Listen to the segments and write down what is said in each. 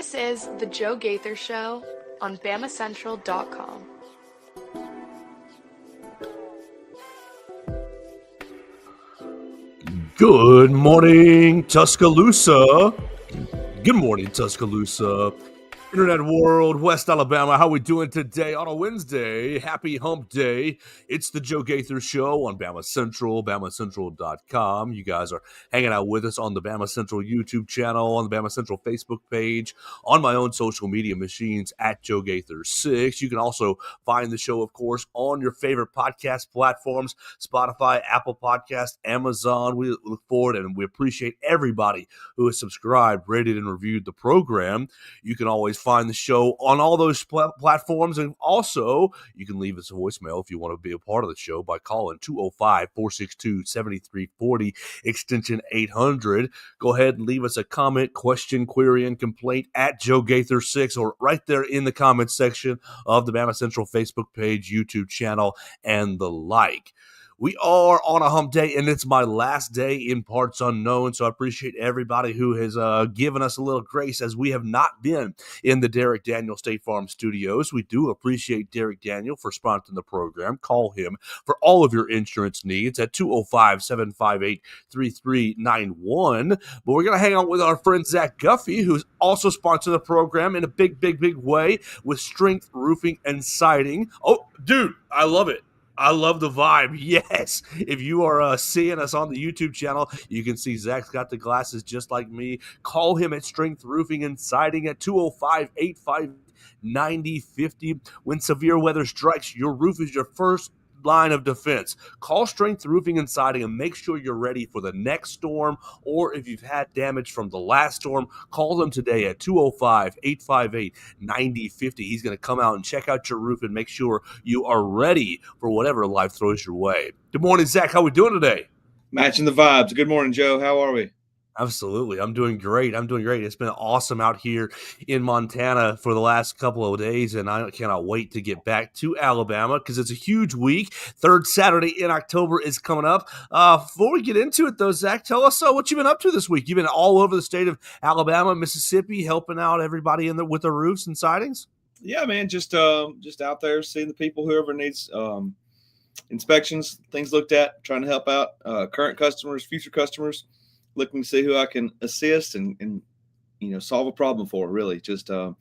This is The Joe Gaither Show on BamaCentral.com. Good morning, Tuscaloosa. Good morning, Tuscaloosa. Internet world, West Alabama, how we doing today on a Wednesday? Happy Hump Day. It's the Joe Gaither Show on BamaCentral, BamaCentral.com. You guys are hanging out with us on the BamaCentral YouTube channel, on the BamaCentral Facebook page, on my own social media machines at Joe Gaither 6. You can also find the show, of course, on your favorite podcast platforms, Spotify, Apple Podcasts, Amazon. We look forward and we appreciate everybody who has subscribed, rated, and reviewed the program. You can always find the show on all those platforms, and also you can leave us a voicemail if you want to be a part of the show by calling 205-462-7340 extension 800. Go ahead and leave us a comment, question, query, and complaint at Joe Gaither 6 or right there in the comments section of the BamaCentral Facebook page, YouTube channel, and the like. We are on a hump day, and it's my last day in Parts Unknown, so I appreciate everybody who has given us a little grace as we have not been in the Derek Daniel State Farm Studios. We do appreciate Derek Daniel for sponsoring the program. Call him for all of your insurance needs at 205-758-3391. But we're going to hang out with our friend Zach Guffey, who's also sponsoring the program in a big, big, big way with Strength Roofing and Siding. Oh, dude, I love it. I love the vibe. Yes. If you are seeing us on the YouTube channel, you can see Zach's got the glasses just like me. Call him at Strength Roofing and Siding at 205-858-9050. When severe weather strikes, your roof is your first line of defense. Call Strength Roofing and Siding and make sure you're ready for the next storm, or if you've had damage from the last storm, call them today at 205-858-9050. He's going to come out and check out your roof and make sure you are ready for whatever life throws your way. Good morning, Zach. How we doing today? Matching the vibes. Good morning, Joe. How are we? Absolutely. I'm doing great. It's been awesome out here in Montana for the last couple of days, and I cannot wait to get back to Alabama because it's a huge week. Third Saturday in October is coming up. Before we get into it, though, Zach, tell us what you've been up to this week. You've been all over the state of Alabama, Mississippi, helping out everybody with the roofs and sidings? Yeah, man, just out there seeing the people, whoever needs inspections, things looked at, trying to help out current customers, future customers. Looking to see who I can assist and solve a problem for, really. Just, kind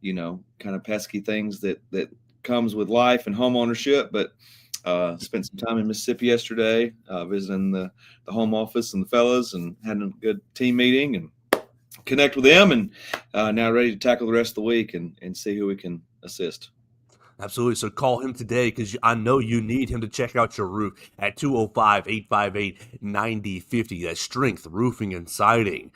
of pesky things that comes with life and home ownership. But spent some time in Mississippi yesterday, visiting the home office and the fellas and having a good team meeting and connect with them. And now ready to tackle the rest of the week and see who we can assist. Absolutely. So call him today because I know you need him to check out your roof at 205-858-9050. That's Strength Roofing and Siding.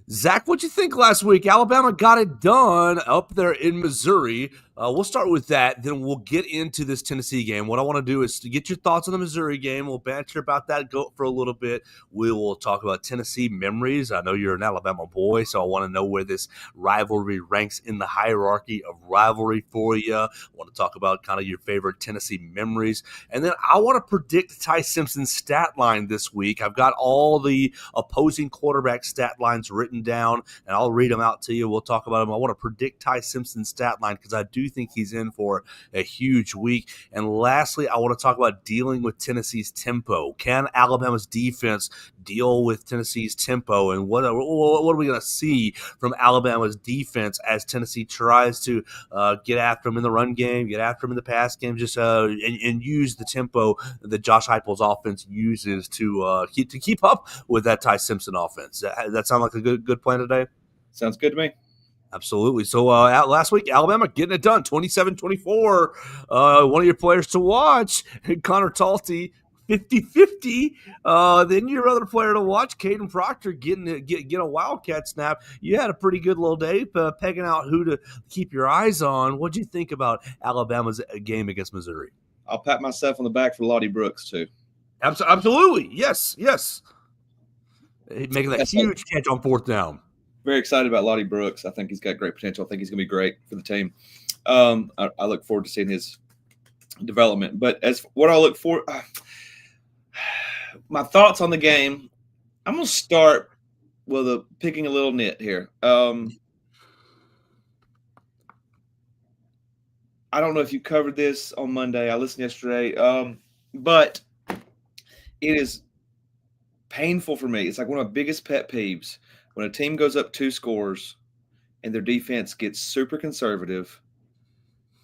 Zach, what'd you think last week? Alabama got it done up there in Missouri. We'll start with that, then we'll get into this Tennessee game. What I want to do is to get your thoughts on the Missouri game. We'll banter about that, go for a little bit. We will talk about Tennessee memories. I know you're an Alabama boy, so I want to know where this rivalry ranks in the hierarchy of rivalry for you. I want to talk about kind of your favorite Tennessee memories. And then I want to predict Ty Simpson's stat line this week. I've got all the opposing quarterback stat lines written down, and I'll read them out to you. We'll talk about them. I want to predict Ty Simpson's stat line because I do think he's in for a huge week. And lastly, I want to talk about dealing with Tennessee's tempo. Can Alabama's defense deal with Tennessee's tempo? And what are we going to see from Alabama's defense as Tennessee tries to get after them in the run game, get after them in the pass game, just and use the tempo that Josh Heupel's offense uses to keep up with that Ty Simpson offense? That sound like a good plan today? Sounds good to me. Absolutely. So last week, Alabama getting it done, 27-24. One of your players to watch, Connor Talty, 50-50. Then your other player to watch, Caden Proctor, get a Wildcat snap. You had a pretty good little day pegging out who to keep your eyes on. What do you think about Alabama's game against Missouri? I'll pat myself on the back for Lottie Brooks, too. Absolutely. Yes. Making that huge catch on fourth down. Very excited about Lottie Brooks. I think he's got great potential. I think he's going to be great for the team. I look forward to seeing his development. But as what I look for, my thoughts on the game, I'm going to start with picking a little nit here. I don't know if you covered this on Monday. I listened yesterday, but it is painful for me. It's like one of my biggest pet peeves when a team goes up 2 scores and their defense gets super conservative,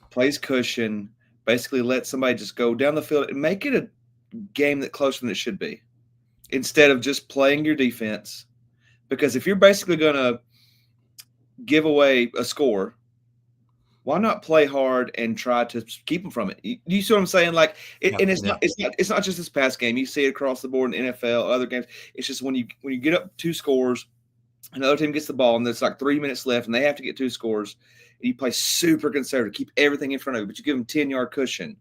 plays cushion, basically let somebody just go down the field and make it a game that closer than it should be, instead of just playing your defense. Because if you're basically going to give away a score, why not play hard and try to keep them from it? You see what I'm saying? Like, and it's not just this past game. You see it across the board in NFL, other games. It's just when you get up 2 scores, another team gets the ball, and there's like 3 minutes left, and they have to get 2 scores. And you play super conservative, keep everything in front of you, but you give them 10-yard cushion,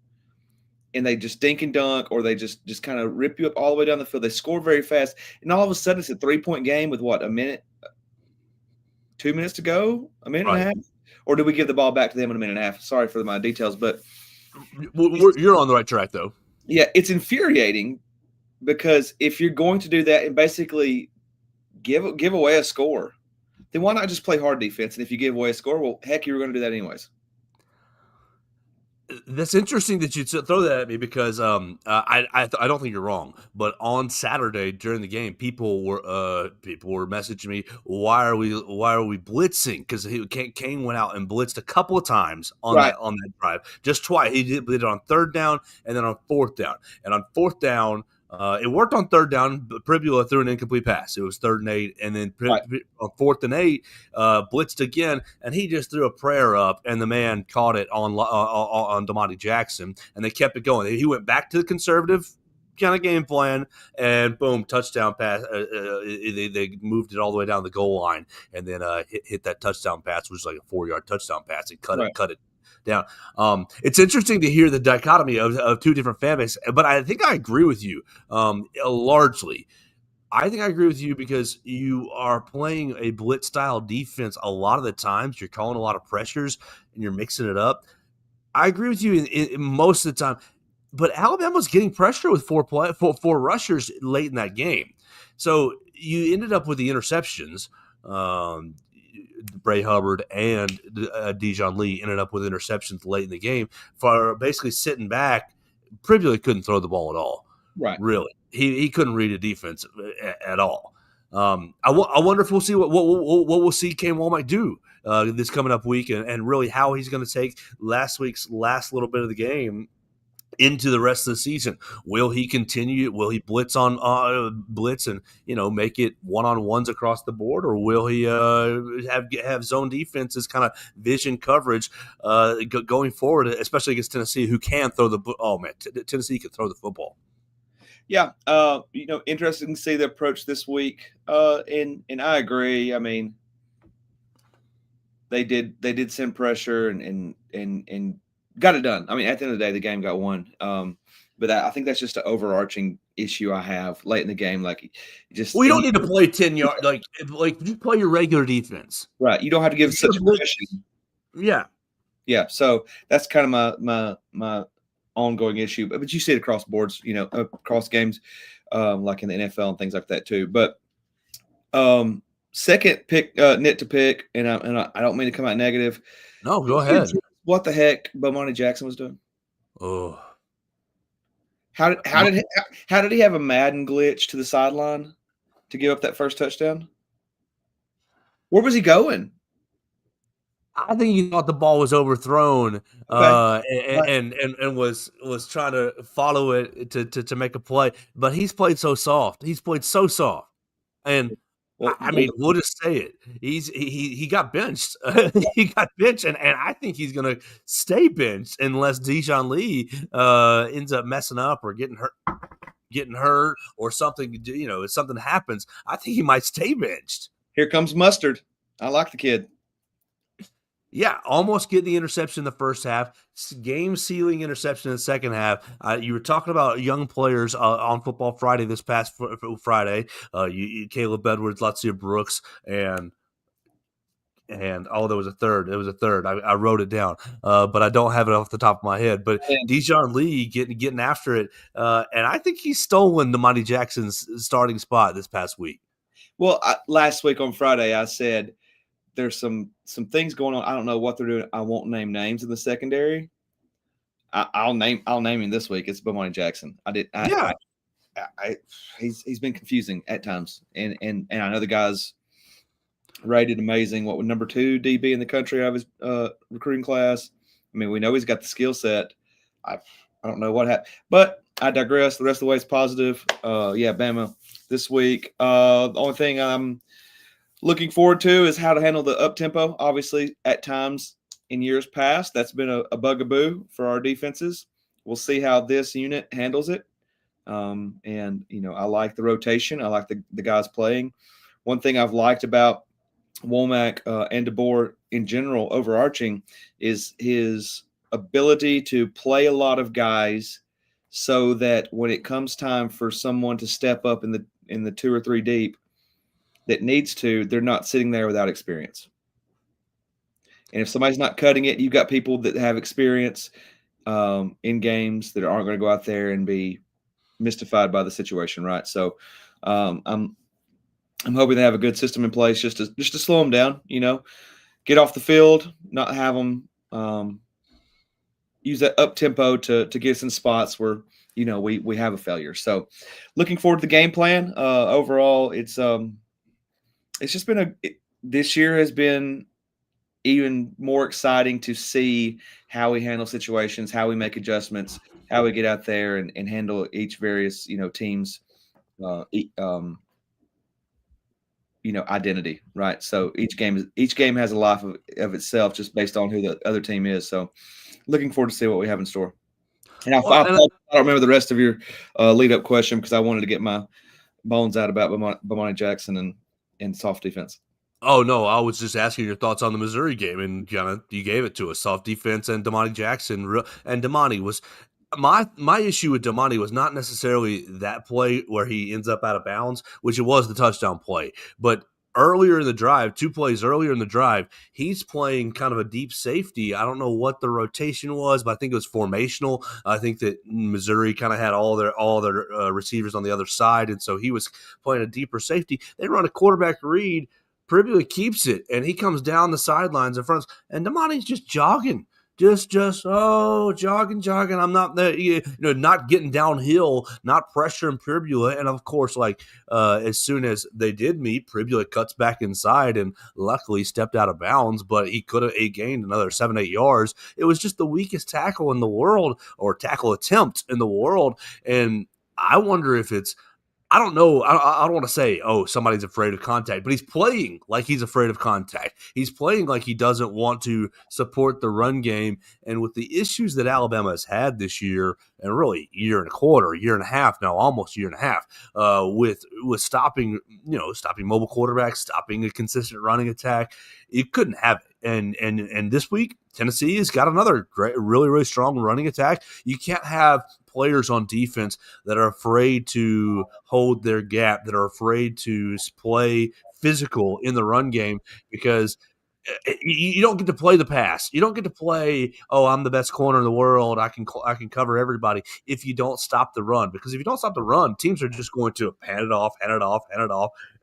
and they just dink and dunk, or they just kind of rip you up all the way down the field. They score very fast, and all of a sudden it's a 3-point game with what, a minute, 2 minutes to go, a minute and a half. Or do we give the ball back to them in a minute and a half? Sorry for my details, but you're on the right track, though. Yeah, it's infuriating because if you're going to do that and basically give away a score, then why not just play hard defense? And if you give away a score, well, heck, you were going to do that anyways. That's interesting that you throw that at me because I don't think you're wrong. But on Saturday during the game, people were messaging me, why are we blitzing? Because Kane went out and blitzed a couple of times on that drive, just twice. He did it on 3rd down and then on 4th down. And on 4th down, it worked on 3rd down, but Pribula threw an incomplete pass. It was 3rd and 8, and then on 4th and 8, blitzed again, and he just threw a prayer up, and the man caught it on DeMonte Jackson, and they kept it going. He went back to the conservative kind of game plan, and boom, touchdown pass. They moved it all the way down the goal line, and then hit that touchdown pass, which was like a 4-yard touchdown pass, and cut it down. It's interesting to hear the dichotomy of 2 different fan bases, but I think I agree with you largely. I think I agree with you because you are playing a blitz style defense a lot of the times. You're calling a lot of pressures and you're mixing it up. I agree with you in most of the time, but Alabama's getting pressure with 4 rushers late in that game. So you ended up with the interceptions. Bray Hubbard and Dijon Lee ended up with interceptions late in the game for basically sitting back. Pribula couldn't throw the ball at all. Right. Really. He couldn't read a defense at all. I wonder if we'll see what we'll see Kane Womack do this coming up week and really how he's going to take last week's last little bit of the game into the rest of the season. Will he continue? Will he blitz and make it one-on-ones across the board, or will he have zone defenses, kind of vision coverage going forward, especially against Tennessee, who can throw the Tennessee can throw the football. Yeah, interesting to see the approach this week, and I agree. I mean, they did send pressure and got it done. I mean, at the end of the day, the game got won. But I think that's just an overarching issue I have late in the game. Like, you don't need to play 10 yards. Like you play your regular defense, right? You don't have to give such a pressure. Yeah. So that's kind of my ongoing issue. But you see it across boards, across games, like in the NFL and things like that too. But second pick, nit to pick, and I don't mean to come out negative. No, go ahead. What the heck BamaCentral Jackson was doing? Oh, how did he have a Madden glitch to the sideline to give up that first touchdown? Where was he going? I think he thought the ball was overthrown, and was trying to follow it to make a play. But he's played so soft. And we'll just say it. He got benched. He got benched, and I think he's going to stay benched unless Dijon Lee ends up messing up or getting hurt or something. If something happens, I think he might stay benched. Here comes Mustard. I like the kid. Yeah, almost getting the interception in the first half, game-sealing interception in the second half. You were talking about young players on Football Friday this past Friday. Caleb Edwards, Latia Brooks, and there was a third. It was a third. I wrote it down, but I don't have it off the top of my head. But Dijon Lee getting after it, and I think he's stolen DeMonte Jackson's starting spot this past week. Well, last week on Friday, I said there's some things going on. I don't know what they're doing. I won't name names in the secondary, I'll name him this week. It's Bomani Jackson. Yeah. He's been confusing at times, and I know the guy's rated amazing. What, number 2 DB in the country out of his recruiting class? I mean, we know he's got the skill set. I don't know what happened, but I digress. The rest of the way is positive. Yeah, Bama this week. The only thing I'm looking forward to is how to handle the up tempo. Obviously, at times in years past, that's been a bugaboo for our defenses. We'll see how this unit handles it. And I like the rotation. I like the guys playing. One thing I've liked about Womack and DeBoer in general, overarching, is his ability to play a lot of guys so that when it comes time for someone to step up in the 2 or 3 deep that needs to, they're not sitting there without experience. And if somebody's not cutting it, you've got people that have experience in games that aren't going to go out there and be mystified by the situation, right? So I'm hoping they have a good system in place just to slow them down, get off the field, not have them use that up tempo to get us in spots where, we have a failure. So looking forward to the game plan. Overall, it's just been this year has been even more exciting to see how we handle situations, how we make adjustments, how we get out there and handle each various, teams, identity, right? So each game has a life of itself just based on who the other team is. So looking forward to see what we have in store. And I don't remember the rest of your lead up question because I wanted to get my bones out about Bomani Jackson and soft defense. Oh, no, I was just asking your thoughts on the Missouri game, and you gave it to us. Soft defense and Damani Jackson. And Damani was my issue with Damani was not necessarily that play where he ends up out of bounds, which it was the touchdown play. But earlier in the drive, 2 plays earlier in the drive, he's playing kind of a deep safety. I don't know what the rotation was, but I think it was formational. I think that Missouri kind of had all their receivers on the other side, and so he was playing a deeper safety. They run a quarterback read. Privily keeps it, and he comes down the sidelines in front, and Damani's just jogging, jogging. I'm not there, not getting downhill, not pressuring Pribula, and of course, as soon as they did meet, Pribula cuts back inside, and luckily stepped out of bounds, but he could have gained another 7-8 yards. It was just the weakest tackle in the world, or tackle attempt in the world, and I wonder if it's. I don't know. I don't want to say, somebody's afraid of contact, but he's playing like he's afraid of contact. He's playing like he doesn't want to support the run game. And with the issues that Alabama has had this year, and really year and a quarter, year and a half now, almost year and a half, with stopping mobile quarterbacks, stopping a consistent running attack, you couldn't have it. And this week, Tennessee has got another great, really, really strong running attack. You can't have players on defense that are afraid to hold their gap, that are afraid to play physical in the run game, because you don't get to play the pass. You don't get to play, I'm the best corner in the world, I can cover everybody, if you don't stop the run. Because if you don't stop the run, teams are just going to hand it off,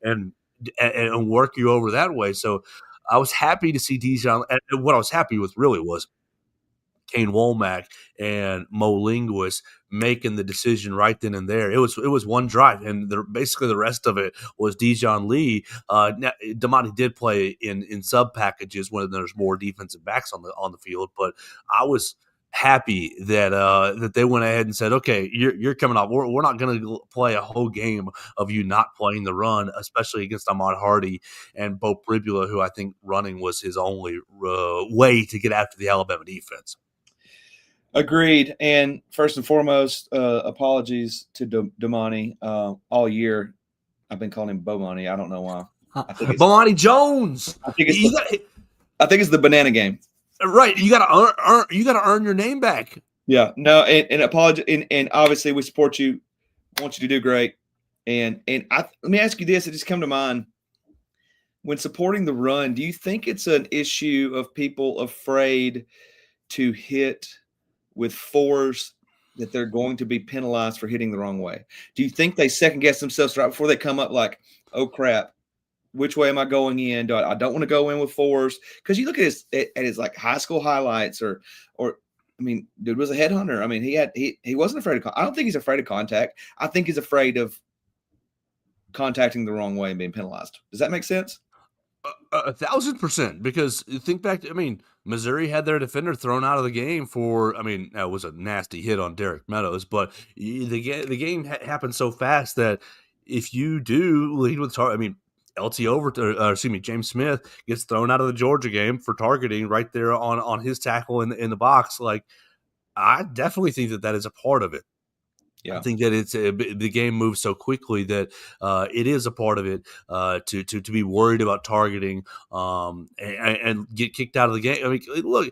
and work you over that way. So I was happy to see Dijon. And what I was happy with really was Kane Womack and Mo Linguist making the decision right then and there. It was one drive, and basically the rest of it was Dijon Lee. Damani did play in sub packages when there's more defensive backs on the field, but I was happy that they went ahead and said, okay, you're coming off. We're not going to play a whole game of you not playing the run, especially against Ahmad Hardy and Bo Pribula, who I think running was his only way to get after the Alabama defense. Agreed. And first and foremost, apologies to Damani. All year, I've been calling him Bomani. I don't know why. Bomani Jones. I think it's the banana game. Right. You gotta earn your name back. Yeah. No. And apologize. And obviously, we support you. Want you to do great. And let me ask you this. It just come to mind. When supporting the run, do you think it's an issue of people afraid to hit with 4s that they're going to be penalized for hitting the wrong way? Do you think they second guess themselves right before they come up like, oh crap, which way am I going in? I don't want to go in with 4s, because you look at his like high school highlights or dude was a headhunter. I mean, he wasn't afraid of. I don't think he's afraid of contact. I think he's afraid of contacting the wrong way and being penalized. Does that make sense? 1,000%. Because think back to, Missouri had their defender thrown out of the game for, that was a nasty hit on Derek Meadows, but the game happened so fast that if you do lead with target, James Smith gets thrown out of the Georgia game for targeting right there on his tackle in the box. Like, I definitely think that is a part of it. Yeah. I think that the game moves so quickly that it is a part of it to be worried about targeting and get kicked out of the game. Look,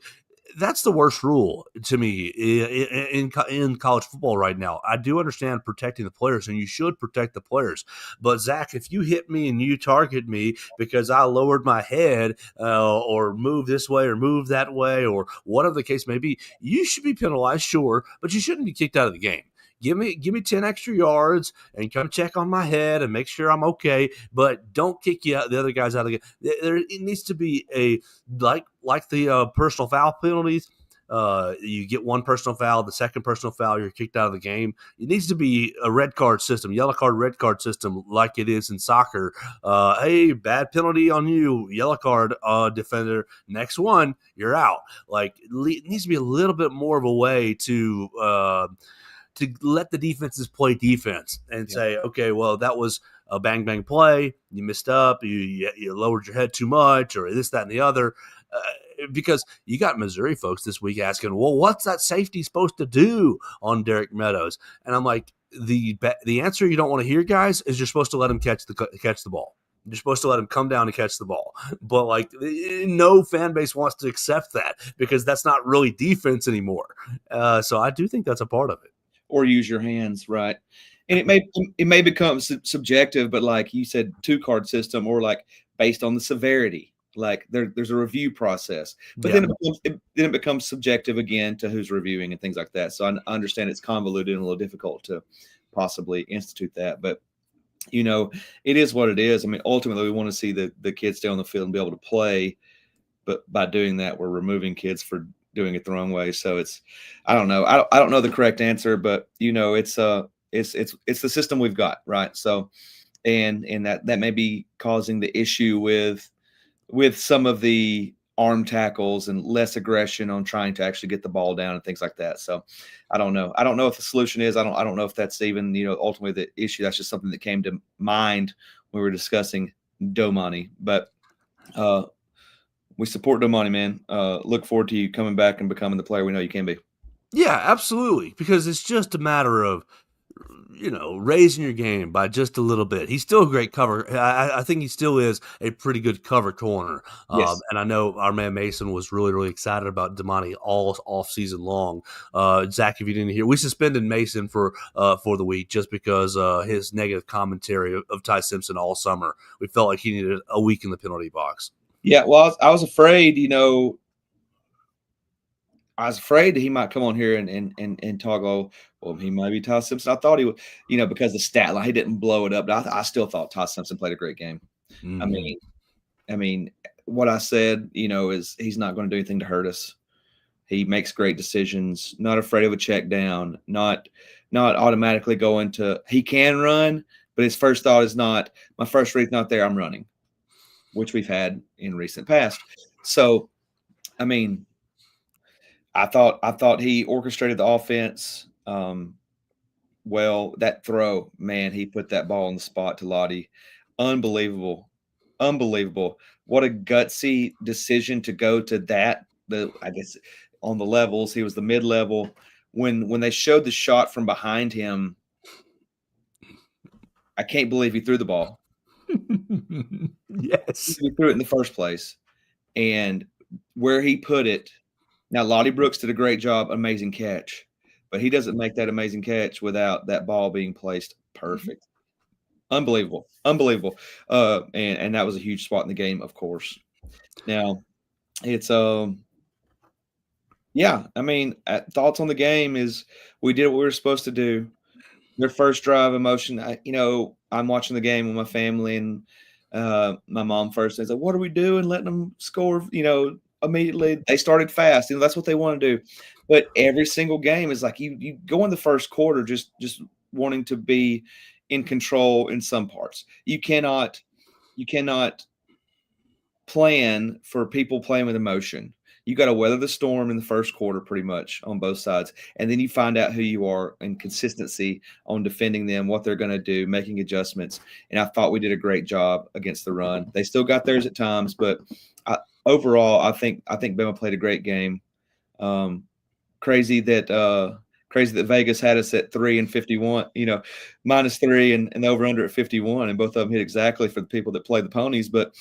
that's the worst rule to me in college football right now. I do understand protecting the players, and you should protect the players. But Zach, if you hit me and you target me because I lowered my head or moved this way or moved that way or whatever the case may be, you should be penalized, sure, but you shouldn't be kicked out of the game. Give me 10 extra yards and come check on my head and make sure I'm okay, but don't kick the other guys out of the game. It needs to be a like the personal foul penalties. You get one personal foul, the second personal foul, you're kicked out of the game. It needs to be a red card system, yellow card, red card system, like it is in soccer. Hey, bad penalty on you, yellow card, defender. Next one, you're out. Like, it needs to be a little bit more of a way to let the defenses play defense and say, okay, well, that was a bang, bang play. You missed up. You lowered your head too much or this, that, and the other. Because you got Missouri folks this week asking, well, what's that safety supposed to do on Derek Meadows? And I'm like, the answer you don't want to hear, guys, is you're supposed to let him catch the ball. You're supposed to let him come down and catch the ball. But, like, no fan base wants to accept that because that's not really defense anymore. So I do think that's a part of it. Or use your hands, right? And it may become subjective, but like you said, 2-card system, or like based on the severity. Like there's a review process, but then it becomes subjective again to who's reviewing and things like that. So I understand it's convoluted and a little difficult to possibly institute that, but it is what it is. Ultimately, we want to see the kids stay on the field and be able to play, but by doing that, we're removing kids for doing it the wrong way. So I don't know. I don't know the correct answer, but it's the system we've got, right? So, and that may be causing the issue with some of the arm tackles and less aggression on trying to actually get the ball down and things like that. So I don't know. I don't know if the solution is, I don't know if that's even, ultimately the issue. That's just something that came to mind when we were discussing Domani, but, we support Domani, man. Look forward to you coming back and becoming the player we know you can be. Yeah, absolutely. Because it's just a matter of, raising your game by just a little bit. He's still a great cover. I think he still is a pretty good cover corner. Yes. And I know our man Mason was really, really excited about Domani all off season long. Zach, if you didn't hear, we suspended Mason for the week just because his negative commentary of Ty Simpson all summer. We felt like he needed a week in the penalty box. Yeah, well, I was afraid, I was afraid that he might come on here and talk, well, he might be Ty Simpson. I thought he would, because the stat line, he didn't blow it up. But I still thought Ty Simpson played a great game. Mm-hmm. I mean, what I said, is he's not going to do anything to hurt us. He makes great decisions, not afraid of a check down, not automatically going to, he can run, but his first thought is not, my first read's not there, I'm running, which we've had in recent past. So, I thought he orchestrated the offense. Well, that throw, man, he put that ball on the spot to Lottie. Unbelievable. What a gutsy decision to go to that. I guess on the levels, he was the mid-level. When they showed the shot from behind him, I can't believe he threw the ball. Yes. He threw it in the first place. And where he put it, now Lottie Brooks did a great job, amazing catch. But he doesn't make that amazing catch without that ball being placed perfect. Unbelievable. And that was a huge spot in the game, of course. Now, it's thoughts on the game is we did what we were supposed to do. Their first drive emotion, I'm watching the game with my family and my mom first. I said, what are we doing? Letting them score, immediately. They started fast. That's what they want to do. But every single game is like you go in the first quarter just wanting to be in control in some parts. You cannot plan for people playing with emotion. You got to weather the storm in the first quarter pretty much on both sides. And then you find out who you are and consistency on defending them, what they're going to do, making adjustments. And I thought we did a great job against the run. They still got theirs at times, but overall, I think Bama played a great game. Crazy that Vegas had us at 3 and 51, -3 and the over under at 51, and both of them hit exactly for the people that play the ponies. But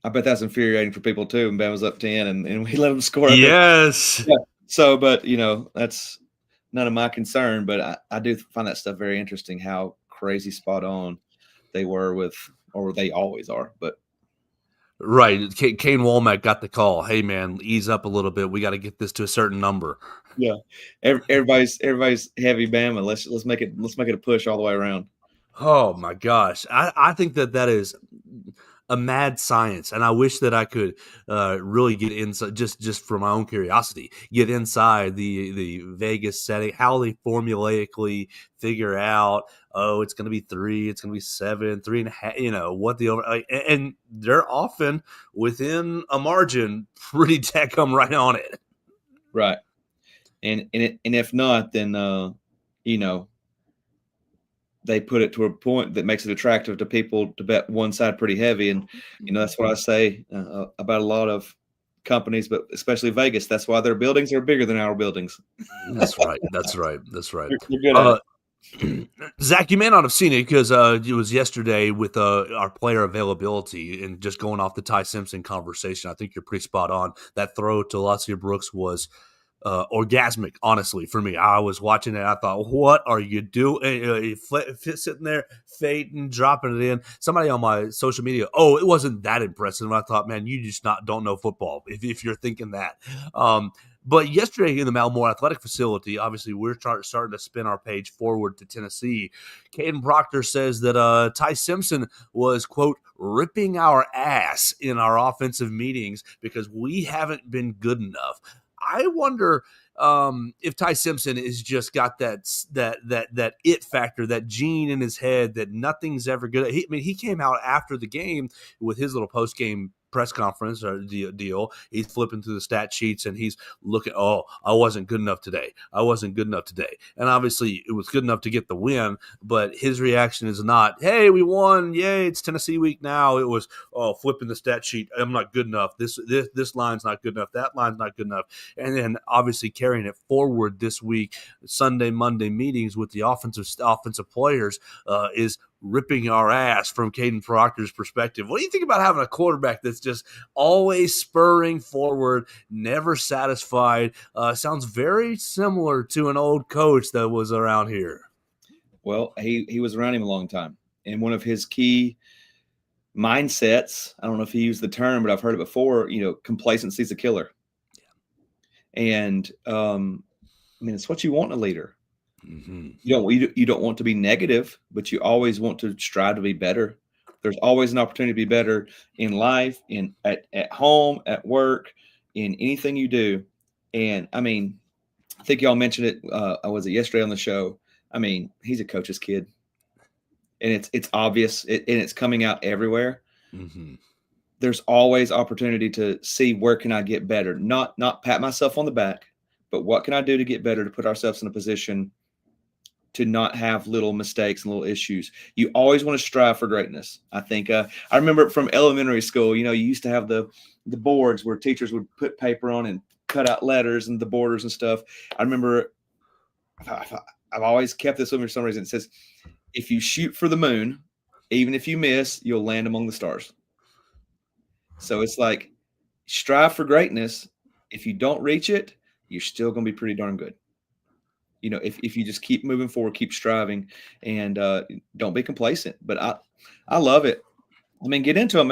I bet that's infuriating for people too. And Bama's up 10 and we let them score. Yes. Yeah. So, but that's none of my concern, but I do find that stuff very interesting, how crazy spot on they were or they always are. But right. Kane Womack got the call. Hey man, ease up a little bit. We got to get this to a certain number. Yeah. Everybody's heavy Bama. Let's make it a push all the way around. Oh my gosh. I think that is a mad science, and I wish that I could really get inside, just for my own curiosity, get inside the Vegas setting, how they formulaically figure out, it's going to be 3, it's going to be 7, 3.5, what the over, and they're often within a margin, pretty deckham right on it. Right, and if not, then they put it to a point that makes it attractive to people to bet one side pretty heavy. And, that's what I say about a lot of companies, but especially Vegas. That's why their buildings are bigger than our buildings. That's right. That's right. You're good at it. Zach, you may not have seen it because it was yesterday with our player availability, and just going off the Ty Simpson conversation. I think you're pretty spot on. That throw to Lacia Brooks was orgasmic, honestly, for me. I was watching it. I thought, what are you doing? Sitting there, fading, dropping it in. Somebody on my social media, it wasn't that impressive. And I thought, man, you just don't know football if you're thinking that. But yesterday in the Malmore Athletic Facility, obviously we're starting to spin our page forward to Tennessee. Caden Proctor says that Ty Simpson was, quote, ripping our ass in our offensive meetings because we haven't been good enough. I wonder if Ty Simpson has just got that it factor, that gene in his head that nothing's ever good. He came out after the game with his little post-game press conference or deal. He's flipping through the stat sheets and he's looking, I wasn't good enough today. And obviously it was good enough to get the win, but his reaction is not, hey, we won. Yay, it's Tennessee week now. It was, flipping the stat sheet. I'm not good enough. This line's not good enough. That line's not good enough. And then obviously carrying it forward this week, Sunday, Monday meetings with the offensive players is ripping our ass from Caden Proctor's perspective. What do you think about having a quarterback that's just always spurring forward, never satisfied? Sounds very similar to an old coach that was around here. Well, he was around him a long time. And one of his key mindsets, I don't know if he used the term, but I've heard it before, complacency is a killer. Yeah. And, it's what you want in a leader. Mm-hmm. You don't want to be negative, but you always want to strive to be better. There's always an opportunity to be better in life, at home, at work, in anything you do. And I think y'all mentioned it. Was it yesterday on the show? He's a coach's kid, and it's obvious, and it's coming out everywhere. Mm-hmm. There's always opportunity to see where can I get better. Not pat myself on the back, but what can I do to get better, to put ourselves in a position to not have little mistakes and little issues. You always want to strive for greatness. I think I remember from elementary school, you used to have the boards where teachers would put paper on and cut out letters and the borders and stuff. I remember I've always kept this with me for some reason. It says, if you shoot for the moon, even if you miss, you'll land among the stars. So it's like, strive for greatness. If you don't reach it, you're still going to be pretty darn good. If you just keep moving forward, keep striving, and don't be complacent. But I love it. Get into them.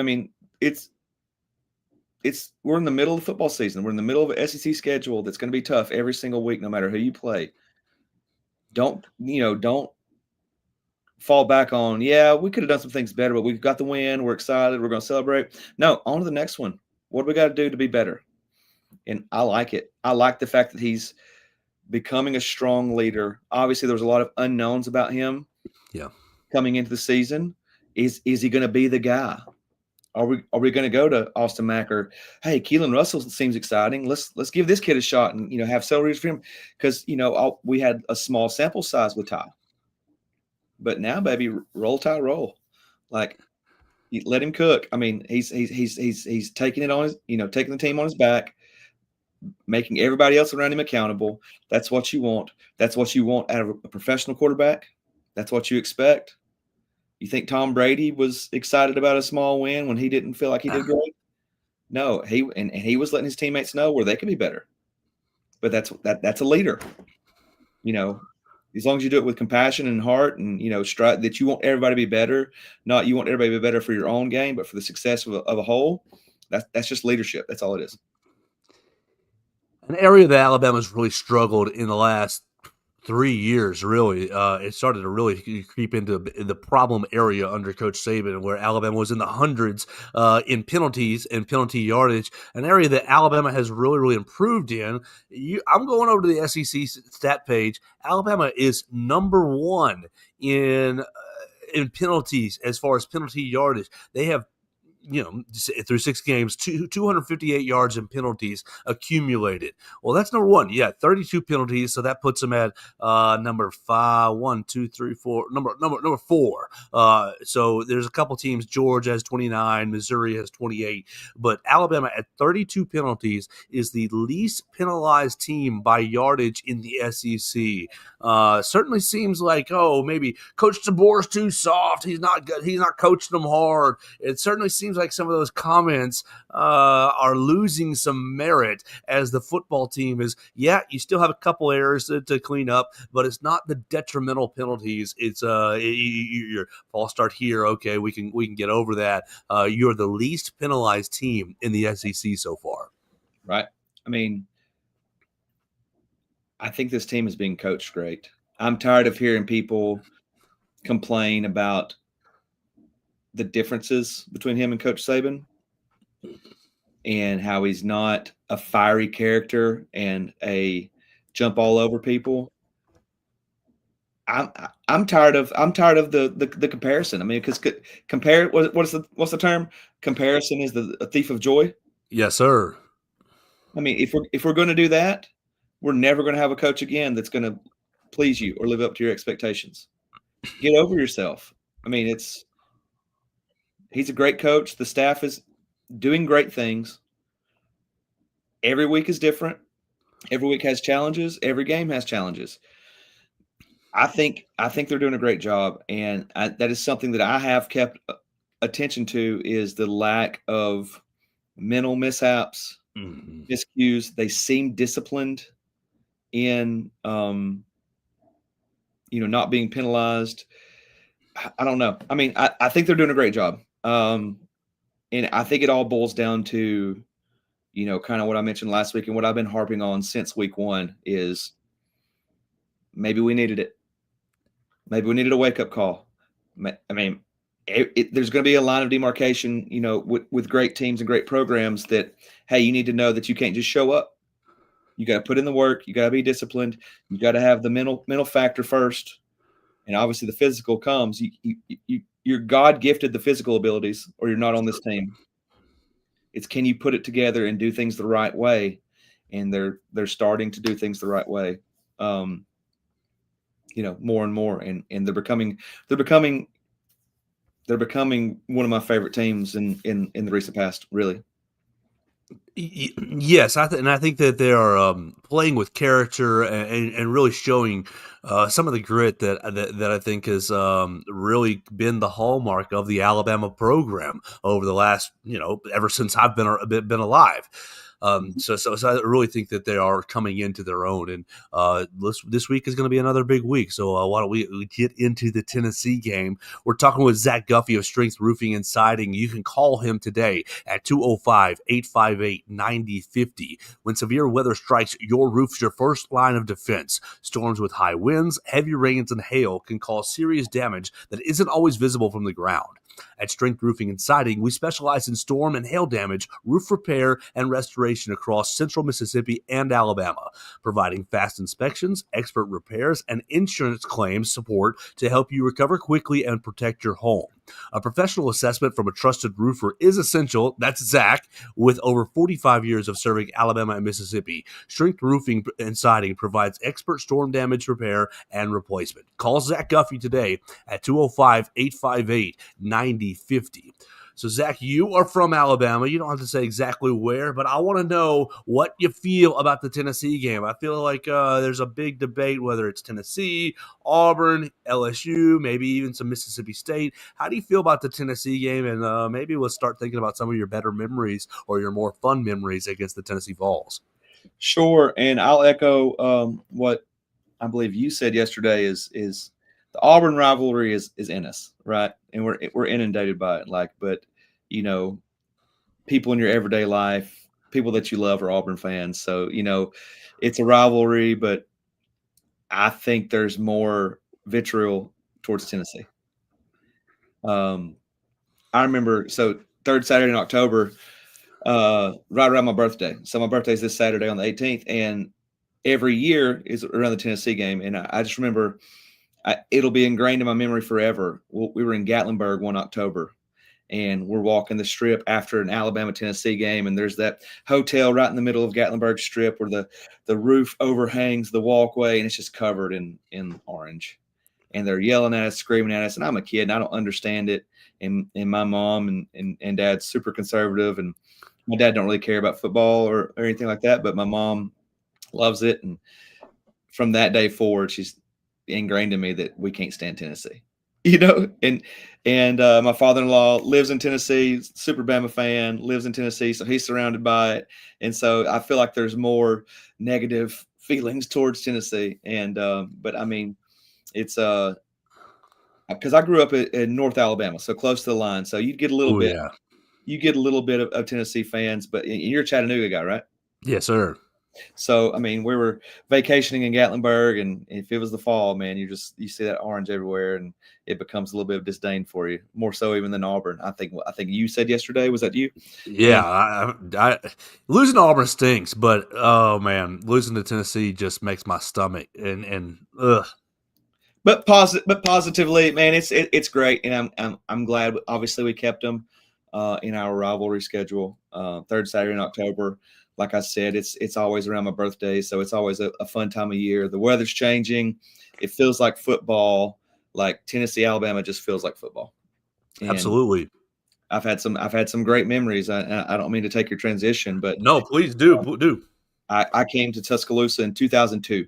We're in the middle of the football season. We're in the middle of an SEC schedule that's going to be tough every single week, no matter who you play. Don't fall back on, yeah, we could have done some things better, but we've got the win. We're excited. We're going to celebrate. No, on to the next one. What do we got to do to be better? And I like it. I like the fact that he's becoming a strong leader. Obviously, there was a lot of unknowns about him. Yeah. Coming into the season, is he going to be the guy? Are we going to go to Austin Mack or, hey, Keelan Russell seems exciting. Let's give this kid a shot and have celeries for him, because we had a small sample size with Ty, but now, baby, roll Ty, roll. Like, let him cook. I mean, he's taking it on his taking the team on his back, making everybody else around him accountable. That's what you want. That's what you want out of a professional quarterback. That's what you expect. You think Tom Brady was excited about a small win when he didn't feel like he did great? No, he was letting his teammates know where they could be better. But that's a leader. As long as you do it with compassion and heart, and strive that you want everybody to be better, not you want everybody to be better for your own game, but for the success of a whole. That's just leadership. That's all it is. An area that Alabama's really struggled in the last 3 years, really. It started to really creep into the problem area under Coach Saban, where Alabama was in the hundreds in penalties and penalty yardage, an area that Alabama has really, really improved in. I'm going over to the SEC stat page. Alabama is number one in penalties as far as penalty yardage. They have through 6 games, 258 yards in penalties accumulated. Well, that's number one. Yeah, 32 penalties, so that puts them at number 5, 1, 2, 3, 4, number 4. So there's a couple teams. Georgia has 29, Missouri has 28, but Alabama at 32 penalties is the least penalized team by yardage in the SEC. Certainly seems like, maybe Coach DeBoer's too soft. He's not good. He's not coaching them hard. It certainly seems like some of those comments are losing some merit, as the football team is, you still have a couple errors to clean up, but it's not the detrimental penalties. It's your false start here. Okay, we can get over that. You're the least penalized team in the SEC so far. Right. I mean, I think this team is being coached great. I'm tired of hearing people complain about the differences between him and Coach Saban and how he's not a fiery character and a jump all over people. I'm tired of the comparison. I mean, because what's the term? Comparison is a thief of joy. Yes, sir. I mean, if we're going to do that, we're never going to have a coach again that's going to please you or live up to your expectations. Get over yourself. I mean, he's a great coach. The staff is doing great things. Every week is different. Every week has challenges. Every game has challenges. I think they're doing a great job, and that is something that I have kept attention to, is the lack of mental mishaps, miscues. They seem disciplined in not being penalized. I don't know. I mean, I think they're doing a great job. And I think it all boils down to, kind of what I mentioned last week and what I've been harping on since week 1 is maybe we needed it. Maybe we needed a wake-up call. I mean, there's going to be a line of demarcation, with great teams and great programs that, hey, you need to know that you can't just show up. You got to put in the work. You got to be disciplined. You got to have the mental factor first. And obviously the physical comes. You're God gifted the physical abilities, or you're not on this team. It's, can you put it together and do things the right way? And they're starting to do things the right way. More and more, and they're becoming one of my favorite teams in the recent past, really. Yes, I think that they are playing with character and really showing some of the grit that I think has really been the hallmark of the Alabama program over the last, ever since I've been alive. So I really think that they are coming into their own, and this week is going to be another big week. So why don't we get into the Tennessee game? We're talking with Zach Guffey of Strength Roofing and Siding. You can call him today at 205-858-9050. When severe weather strikes your your roof is your first line of defense. Storms with high winds, heavy rains, and hail can cause serious damage that isn't always visible from the ground. At Strength Roofing and Siding, we specialize in storm and hail damage, roof repair, and restoration across central Mississippi and Alabama, providing fast inspections, expert repairs, and insurance claims support to help you recover quickly and protect your home. A professional assessment from a trusted roofer is essential. That's Zach, with over 45 years of serving Alabama and Mississippi. Strength Roofing and Siding provides expert storm damage repair and replacement. Call Zach Guffey today at 205-858-9050. So, Zach, you are from Alabama. You don't have to say exactly where, but I want to know what you feel about the Tennessee game. I feel like there's a big debate whether it's Tennessee, Auburn, LSU, maybe even some Mississippi State. How do you feel about the Tennessee game? And maybe we'll start thinking about some of your better memories or your more fun memories against the Tennessee Vols. Sure, and I'll echo what I believe you said yesterday is the Auburn rivalry is in us, right? And we're inundated by it. But people in your everyday life, people that you love are Auburn fans. So, it's a rivalry, but I think there's more vitriol towards Tennessee. I remember, so third Saturday in October, right around my birthday. So my birthday's this Saturday on the 18th, and every year is around the Tennessee game. And I just remember it'll be ingrained in my memory forever. We were in Gatlinburg one October, and we're walking the strip after an Alabama-Tennessee game, and there's that hotel right in the middle of Gatlinburg Strip where the roof overhangs the walkway, and it's just covered in orange. And they're yelling at us, screaming at us, and I'm a kid, and I don't understand it. And my mom and dad's super conservative, and my dad don't really care about football or anything like that, but my mom loves it. And from that day forward, she's ingrained in me that we can't stand Tennessee, and my father-in-law lives in Tennessee, super Bama fan, lives in Tennessee, so he's surrounded by it. And so I feel like there's more negative feelings towards Tennessee. And but I mean, it's because I grew up in North Alabama, so close to the line, so you get a little bit of Tennessee fans. But you're a Chattanooga guy, right? Yes, sir. So, I mean, we were vacationing in Gatlinburg, and if it was the fall, man, you see that orange everywhere, and it becomes a little bit of disdain for you, more so even than Auburn. I think you said yesterday, was that you? Yeah, I losing to Auburn stinks, but oh man, losing to Tennessee just makes my stomach and ugh. But positively, man, it's great, and I'm glad. Obviously, we kept them in our rivalry schedule. Third Saturday in October. Like I said, it's always around my birthday, so it's always a fun time of year. The weather's changing. It feels like football. Like Tennessee, Alabama just feels like football. And Absolutely. I've had some great memories. I don't mean to take your transition, but No, please do. I came to Tuscaloosa in 2002,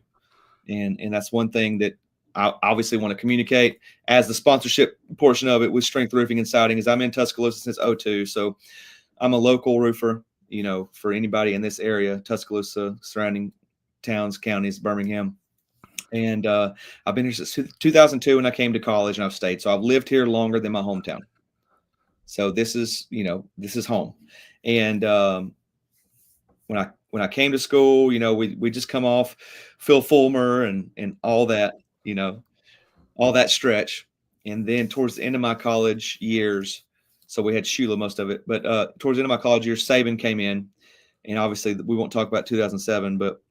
and that's one thing that I obviously want to communicate as the sponsorship portion of it with Strength Roofing and Siding is I'm in Tuscaloosa since 2002, so I'm a local roofer. For anybody in this area, Tuscaloosa, surrounding towns, counties, Birmingham. And I've been here since 2002 when I came to college, and I've stayed. So I've lived here longer than my hometown. So this is home. And when I came to school, we just come off Phil Fulmer and all that, all that stretch. And then towards the end of my college years, so we had Shula most of it, but towards the end of my college years, Saban came in, and obviously we won't talk about 2007, but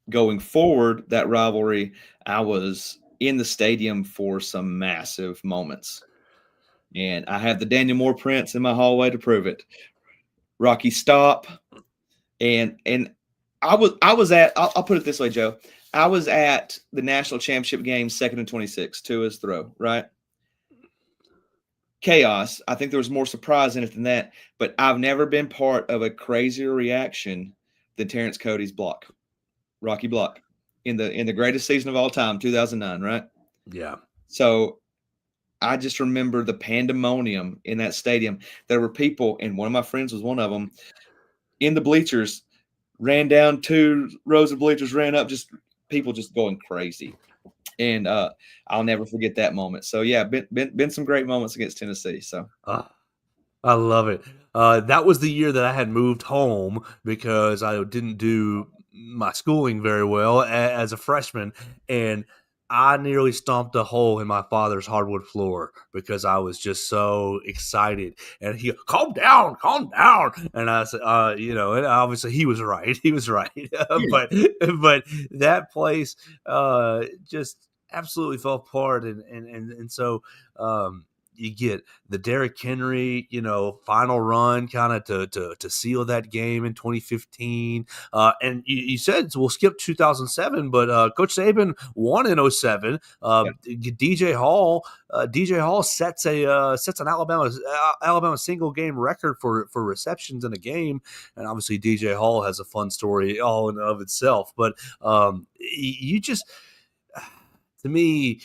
going forward, that rivalry, I was in the stadium for some massive moments, and I have the Daniel Moore prints in my hallway to prove it. Rocky Stop, and I was at. I'll put it this way, Joe. I was at the national championship game, 2nd and 26, Tua's throw, right? Chaos. I think there was more surprise in it than that, but I've never been part of a crazier reaction than Terrence Cody's block, Rocky block, in the greatest season of all time, 2009, right? Yeah. So I just remember the pandemonium in that stadium. There were people, and one of my friends was one of them, in the bleachers, ran down 2 rows of bleachers, ran up, just people just going crazy. And I'll never forget that moment. So yeah, been some great moments against Tennessee. So I love it. That was the year that I had moved home because I didn't do my schooling very well as a freshman, and I nearly stomped a hole in my father's hardwood floor because I was just so excited. And he, calm down. And I said, and obviously he was right. He was right. Yeah. but that place just absolutely fell apart, and so. You get the Derrick Henry, final run kind of to seal that game in 2015. And you said we'll skip 2007, but Coach Saban won in '07. DJ Hall sets an Alabama single game record for receptions in a game, and obviously DJ Hall has a fun story all in and of itself. But you just to me,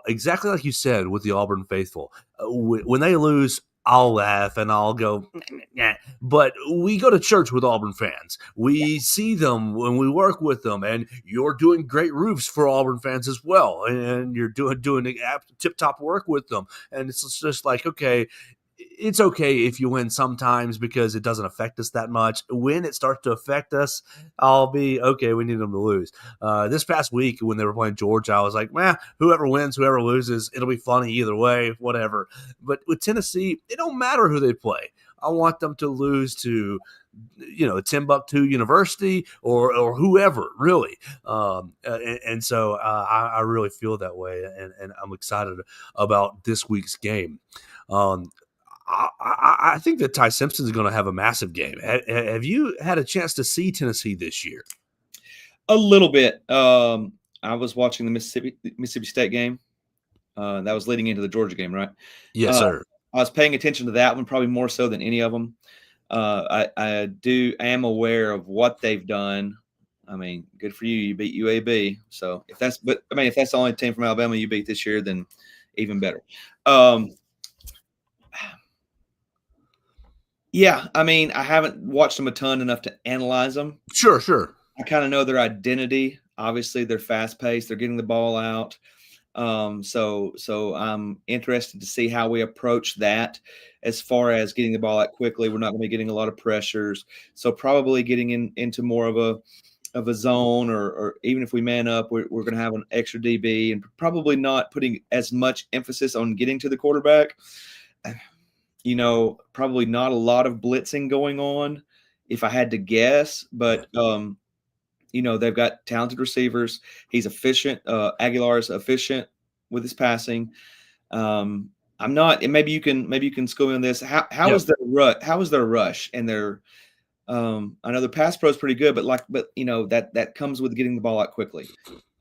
exactly like you said with the Auburn faithful, when they lose, I'll laugh and I'll go, nah. But we go to church with Auburn fans. We see them when we work with them, and you're doing great roofs for Auburn fans as well, and you're doing tip top work with them. And it's just like, okay, it's okay if you win sometimes because it doesn't affect us that much. When it starts to affect us, I'll be okay. We need them to lose. This past week when they were playing Georgia, I was like, whoever wins, whoever loses, it'll be funny either way, whatever. But with Tennessee, it don't matter who they play. I want them to lose to, Timbuktu University or whoever, really. So I really feel that way, and I'm excited about this week's game. I think that Ty Simpson is going to have a massive game. Have you had a chance to see Tennessee this year? A little bit. I was watching the Mississippi State game. That was leading into the Georgia game, right? Yes, sir. I was paying attention to that one probably more so than any of them. I am aware of what they've done. I mean, good for you. You beat UAB. So if that's the only team from Alabama you beat this year, then even better. Yeah, I mean, I haven't watched them a ton enough to analyze them. Sure. I kind of know their identity. Obviously, they're fast-paced. They're getting the ball out. So I'm interested to see how we approach that as far as getting the ball out quickly. We're not going to be getting a lot of pressures. So probably getting into more of a zone or even if we man up, we're going to have an extra DB and probably not putting as much emphasis on getting to the quarterback. Probably not a lot of blitzing going on, if I had to guess. But, they've got talented receivers. He's efficient. Aguilar is efficient with his passing. I'm not, and maybe you can school me on this. How is their rush and their I know the pass pro is pretty good, but that comes with getting the ball out quickly.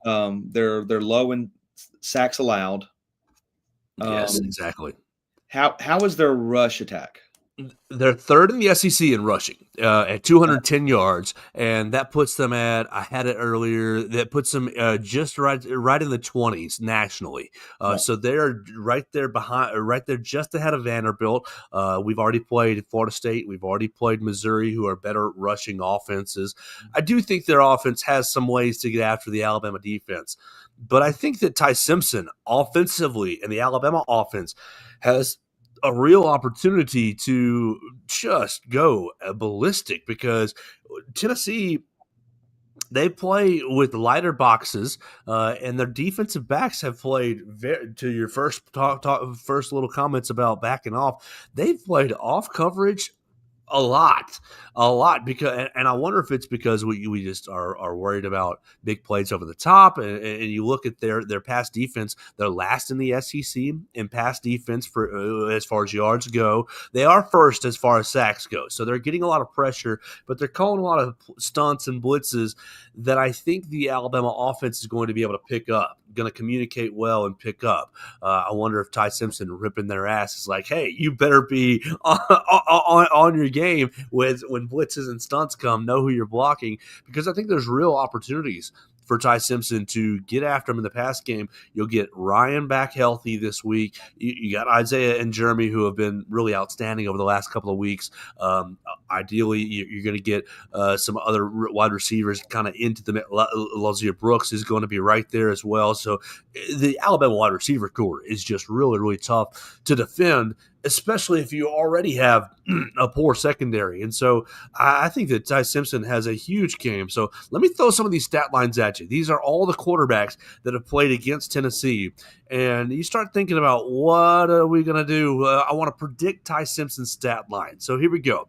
They're low in sacks allowed. Yes, exactly. How is their rush attack? They're third in the SEC in rushing at 210 yards, and that puts them at, I had it earlier, that puts them just right in the 20s nationally. So they're right there just ahead of Vanderbilt. We've already played Florida State. We've already played Missouri, who are better rushing offenses. I do think their offense has some ways to get after the Alabama defense, but I think that Ty Simpson offensively and the Alabama offense has a real opportunity to just go ballistic because Tennessee, they play with lighter boxes, and their defensive backs have played to your first little comments about backing off. They've played off coverage a lot because, and I wonder if it's because we just are worried about big plays over the top, and you look at their pass defense. They're last in the SEC in pass defense for as far as yards go. They are first as far as sacks go, so they're getting a lot of pressure, but they're calling a lot of stunts and blitzes that I think the Alabama offense is going to be able to pick up, going to communicate well and pick up. I wonder if Ty Simpson ripping their ass is like, hey, you better be on your game when blitzes and stunts come, know who you're blocking, because I think there's real opportunities for Ty Simpson to get after him in the pass game. You'll get Ryan back healthy this week. You got Isaiah and Jeremy, who have been really outstanding over the last couple of weeks. Ideally, you're going to get some other wide receivers kind of into the Lazia Brooks is going to be right there as well. So the Alabama wide receiver core is just really, really tough to defend, especially if you already have a poor secondary. And so I think that Ty Simpson has a huge game. So let me throw some of these stat lines at you. These are all the quarterbacks that have played against Tennessee. And you start thinking about, what are we going to do? I want to predict Ty Simpson's stat line. So here we go.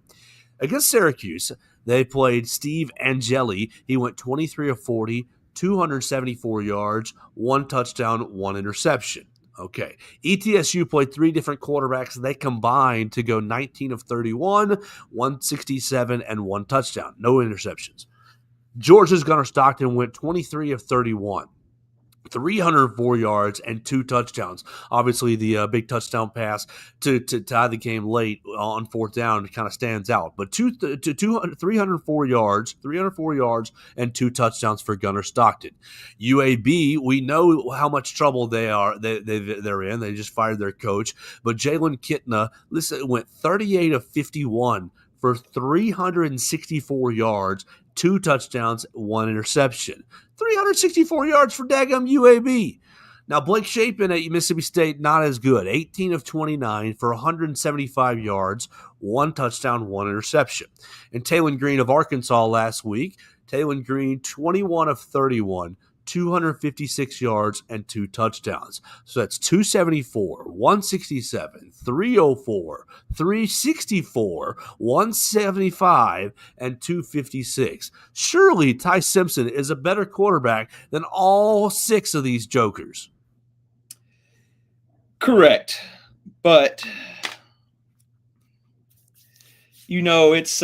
Against Syracuse, they played Steve Angeli. He went 23 of 40, 274 yards, 1 touchdown, 1 interception. Okay. ETSU played 3 different quarterbacks. They combined to go 19 of 31, 167, and 1 touchdown. No interceptions. Georgia's Gunnar Stockton went 23 of 31. 304 yards and 2 touchdowns. Obviously, the big touchdown pass to tie the game late on 4th down kind of stands out. But 304 yards and 2 touchdowns for Gunnar Stockton. UAB, we know how much trouble they're in. They just fired their coach. But Jalen Kitna, went 38 of 51 for 364 yards, 2 touchdowns, 1 interception. 364 yards for daggum UAB. Now, Blake Shapen at Mississippi State, not as good. 18 of 29 for 175 yards, 1 touchdown, 1 interception. And Taylon Green of Arkansas last week, Taylon Green, 21 of 31, 256 yards, and 2 touchdowns. So that's 274, 167, 304, 364, 175, and 256. Surely Ty Simpson is a better quarterback than all 6 of these jokers. Correct. But, it's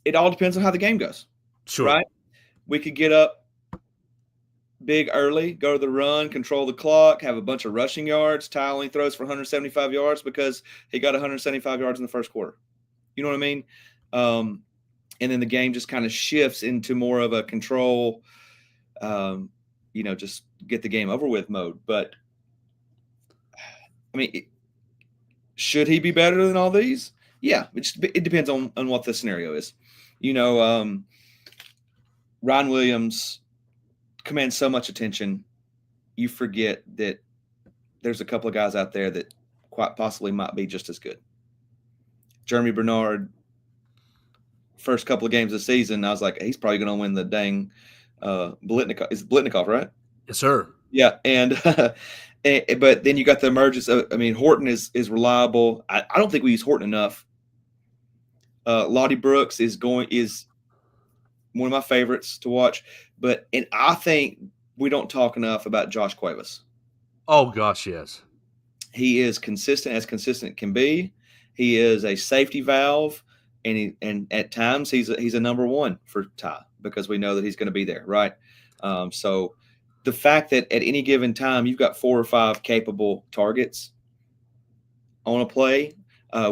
it all depends on how the game goes. Sure. Right? We could get up big early, go to the run, control the clock, have a bunch of rushing yards. Ty only throws for 175 yards because he got 175 yards in the first quarter. You know what I mean? And then the game just kind of shifts into more of a control, just get the game over with mode. But, should he be better than all these? Yeah, it depends on what the scenario is. Ryan Williams commands so much attention, you forget that there's a couple of guys out there that quite possibly might be just as good. Jeremy Bernard, first couple of games of the season, I was like, he's probably going to win the dang Blitnikoff. Is Blitnikoff, right? Yes, sir. Yeah, and but then you got the emergence of, Horton is reliable. I don't think we use Horton enough. Lottie Brooks is one of my favorites to watch, and I think we don't talk enough about Josh Cuevas. Oh gosh, yes. He is consistent can be. He is a safety valve, and at times he's a number 1 for Ty because we know that he's going to be there, right? So the fact that at any given time you've got 4 or 5 capable targets on a play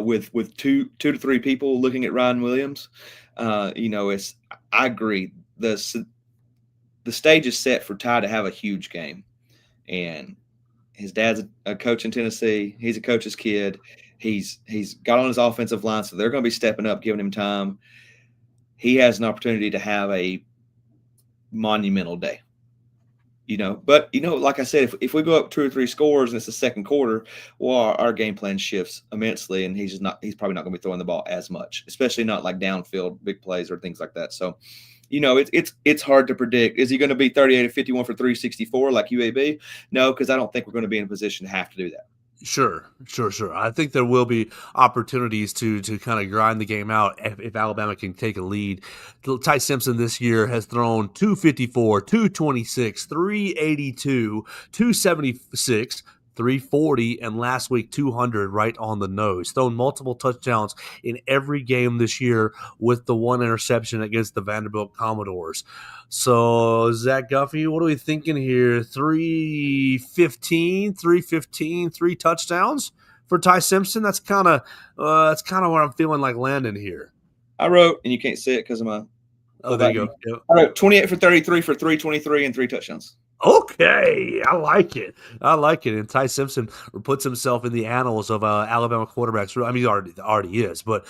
with 2 to 3 people looking at Ryan Williams. I agree. The stage is set for Ty to have a huge game, and his dad's a coach in Tennessee. He's a coach's kid. He's got on his offensive line, so they're going to be stepping up, giving him time. He has an opportunity to have a monumental day. But like I said, if we go up 2 or 3 scores and it's the second quarter, well, our game plan shifts immensely, and he's probably not going to be throwing the ball as much, especially not like downfield big plays or things like that. So, it's hard to predict. Is he going to be 38 of 51 for 364 like UAB? No, because I don't think we're going to be in a position to have to do that. Sure. I think there will be opportunities to kind of grind the game out if Alabama can take a lead. Ty Simpson this year has thrown 254, 226, 382, 276, 340, and last week 200 right on the nose. Thrown multiple touchdowns in every game this year with the 1 interception against the Vanderbilt Commodores. So, Zach Guffey, what are we thinking here? 315, 3 touchdowns for Ty Simpson? That's kind of what I'm feeling like landing here. I wrote, and you can't see it because of my. Oh, there you go. Yep. I wrote 28 for 33 for 323 and 3 touchdowns. Okay, I like it. I like it. And Ty Simpson puts himself in the annals of Alabama quarterbacks. I mean, he already is, but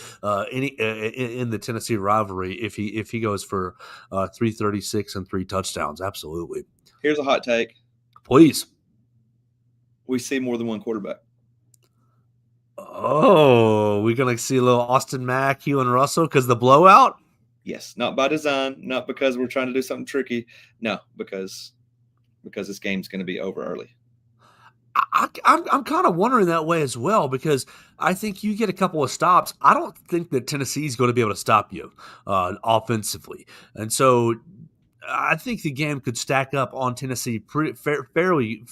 in the Tennessee rivalry, if he goes for 336 and 3 touchdowns, absolutely. Here's a hot take: Please. we see more than one quarterback. Oh, we're gonna see a little Austin Mack, Hugh and Russell because the blowout. Yes, not by design, not because we're trying to do something tricky. No, because this game's going to be over early. I'm kind of wondering that way as well because I think you get a couple of stops. I don't think that Tennessee's going to be able to stop you offensively, and so I think the game could stack up on Tennessee fairly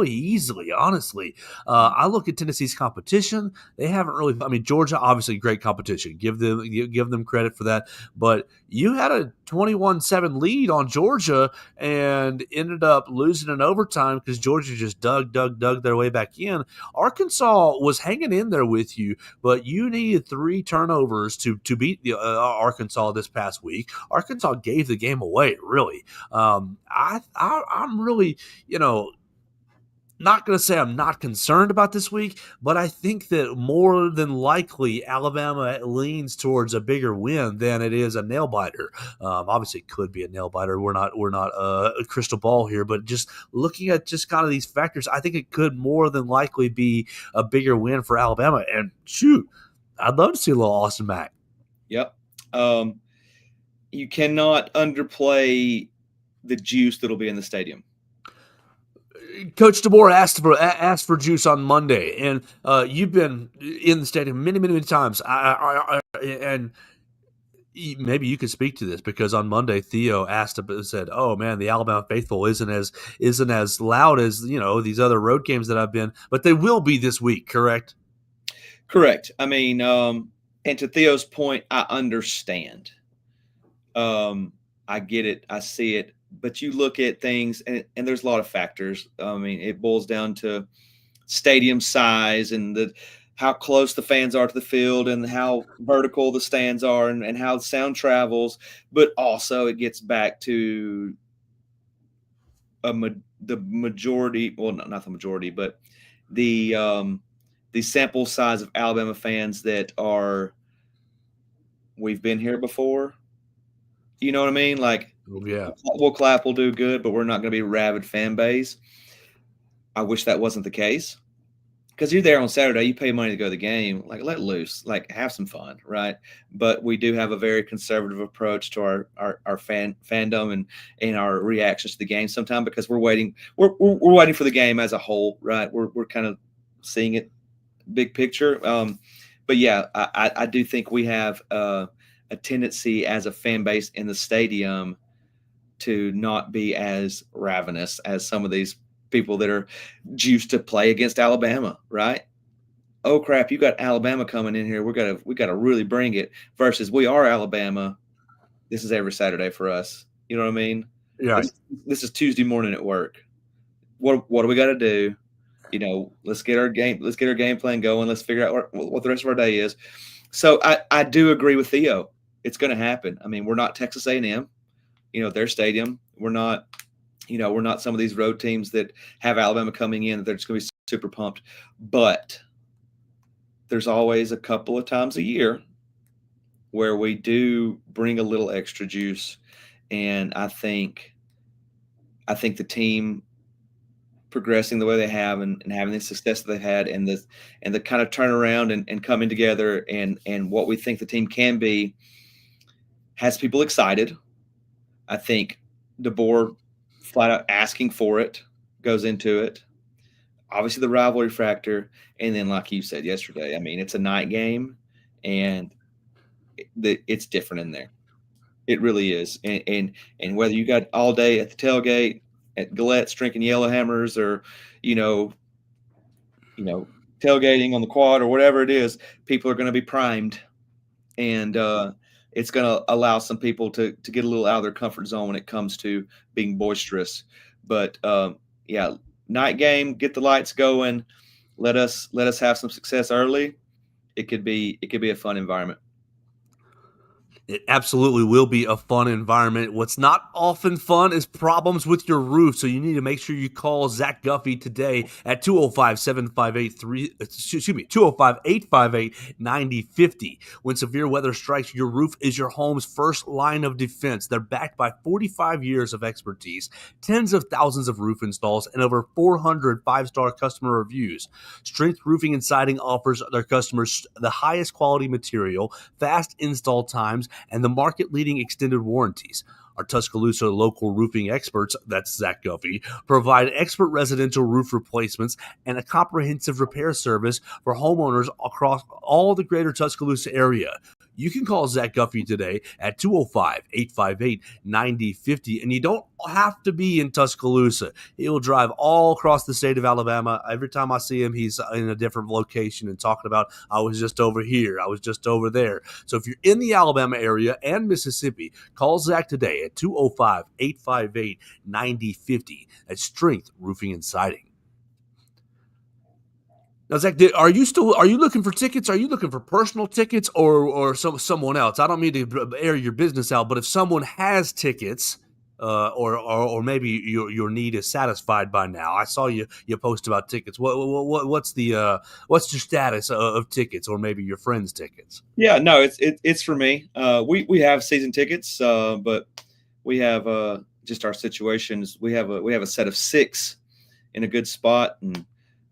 easily. Honestly, I look at Tennessee's competition; they haven't really. I mean, Georgia obviously great competition. Give them credit for that. But you had a 21-7 lead on Georgia and ended up losing in overtime because Georgia just dug their way back in. Arkansas was hanging in there with you, but you needed 3 turnovers to beat Arkansas this past week. Arkansas gave the game away, really. I'm really, not going to say I'm not concerned about this week, but I think that more than likely Alabama leans towards a bigger win than it is a nail biter. Obviously, it could be a nail biter. We're not a crystal ball here, but just looking at just kind of these factors, I think it could more than likely be a bigger win for Alabama. And shoot, I'd love to see a little Austin Mack. Yep. You cannot underplay the juice that'll be in the stadium. Coach DeBoer asked for juice on Monday, and you've been in the stadium many times. And maybe you could speak to this because on Monday Theo said, "Oh man, the Alabama faithful isn't as loud as these other road games that I've been, but they will be this week." Correct. Correct. I mean, and to Theo's point, I understand. I get it. I see it. But you look at things, and there's a lot of factors. I mean, it boils down to stadium size and how close the fans are to the field and how vertical the stands are and how the sound travels. But also it gets back to the majority, well, not the majority, but the sample size of Alabama fans that we've been here before. You know what I mean? Like, yeah, we'll clap, we'll do good, but we're not going to be a rabid fan base. I wish that wasn't the case because you're there on Saturday, you pay money to go to the game, like let loose, like have some fun, right? But we do have a very conservative approach to our fandom and our reactions to the game sometimes because we're waiting for the game as a whole, right? We're kind of seeing it big picture. But yeah, I do think we have a tendency as a fan base in the stadium to not be as ravenous as some of these people that are juiced to play against Alabama, right? Oh crap, you got Alabama coming in here. We gotta really bring it. Versus we are Alabama. This is every Saturday for us. You know what I mean? yeah. This is Tuesday morning at work. What do we got to do? Let's get our game plan going. Let's figure out what the rest of our day is. So I do agree with Theo. It's going to happen. I mean, we're not Texas A&M, their stadium. We're not some of these road teams that have Alabama coming in that they're just going to be super pumped. But there's always a couple of times a year where we do bring a little extra juice. And I think the team progressing the way they have and having the success that they've had and the kind of turnaround and coming together and what we think the team can be has people excited. I think DeBoer flat out asking for it goes into it. Obviously the rivalry factor. And then like you said yesterday, I mean, it's a night game and it's different in there. It really is. And whether you got all day at the tailgate at Galette's drinking Yellowhammers or, tailgating on the quad or whatever it is, people are going to be primed. And it's going to allow some people to get a little out of their comfort zone when it comes to being boisterous. But yeah, night game, get the lights going. Let us have some success early. It could be a fun environment. It absolutely will be a fun environment. What's not often fun is problems with your roof, so you need to make sure you call Zach Guffey today at 205-858-9050. When severe weather strikes, your roof is your home's first line of defense. They're backed by 45 years of expertise, tens of thousands of roof installs, and over 400 five-star customer reviews. Strength Roofing and Siding offers their customers the highest quality material, fast install times, and the market-leading extended warranties. Our Tuscaloosa local roofing experts, that's Zach Guffey, provide expert residential roof replacements and a comprehensive repair service for homeowners across all the greater Tuscaloosa area. You can call Zach Guffey today at 205-858-9050, and you don't have to be in Tuscaloosa. He'll drive all across the state of Alabama. Every time I see him, he's in a different location and talking about, I was just over here, I was just over there. So if you're in the Alabama area and Mississippi, call Zach today at 205-858-9050. That's Strength Roofing and Siding. Now, Zach, are you looking for tickets? Are you looking for personal tickets or someone else? I don't mean to air your business out, but if someone has tickets, or maybe your need is satisfied by now. I saw you post about tickets. What's your status of tickets, or maybe your friends' tickets? Yeah, no, it's for me. We have season tickets, but we have just our situations. We have a set of 6 in a good spot,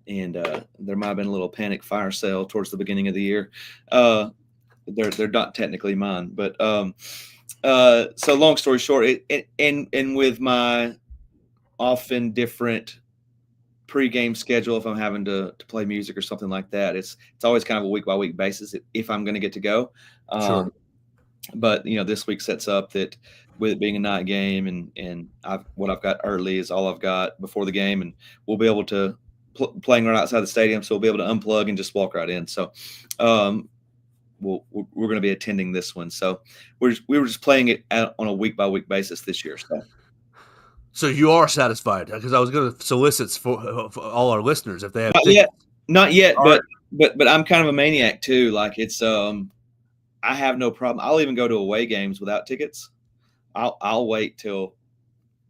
and there might have been a little panic fire sale towards the beginning of the year. They're not technically mine, but so long story short, and with my often different pregame schedule, if I'm having to play music or something like that, it's always kind of a week by week basis if I'm going to get to go. Sure. But this week sets up that with it being a night game, and what I've got early is all I've got before the game, and we'll be able to playing right outside the stadium, so we'll be able to unplug and just walk right in. So we're going to be attending this one. So we were just playing it on a week by week basis this year. So you are satisfied, because I was going to solicit for all our listeners if they have not yet, all but I'm kind of a maniac too. Like it's I have no problem. I'll even go to away games without tickets. I'll wait till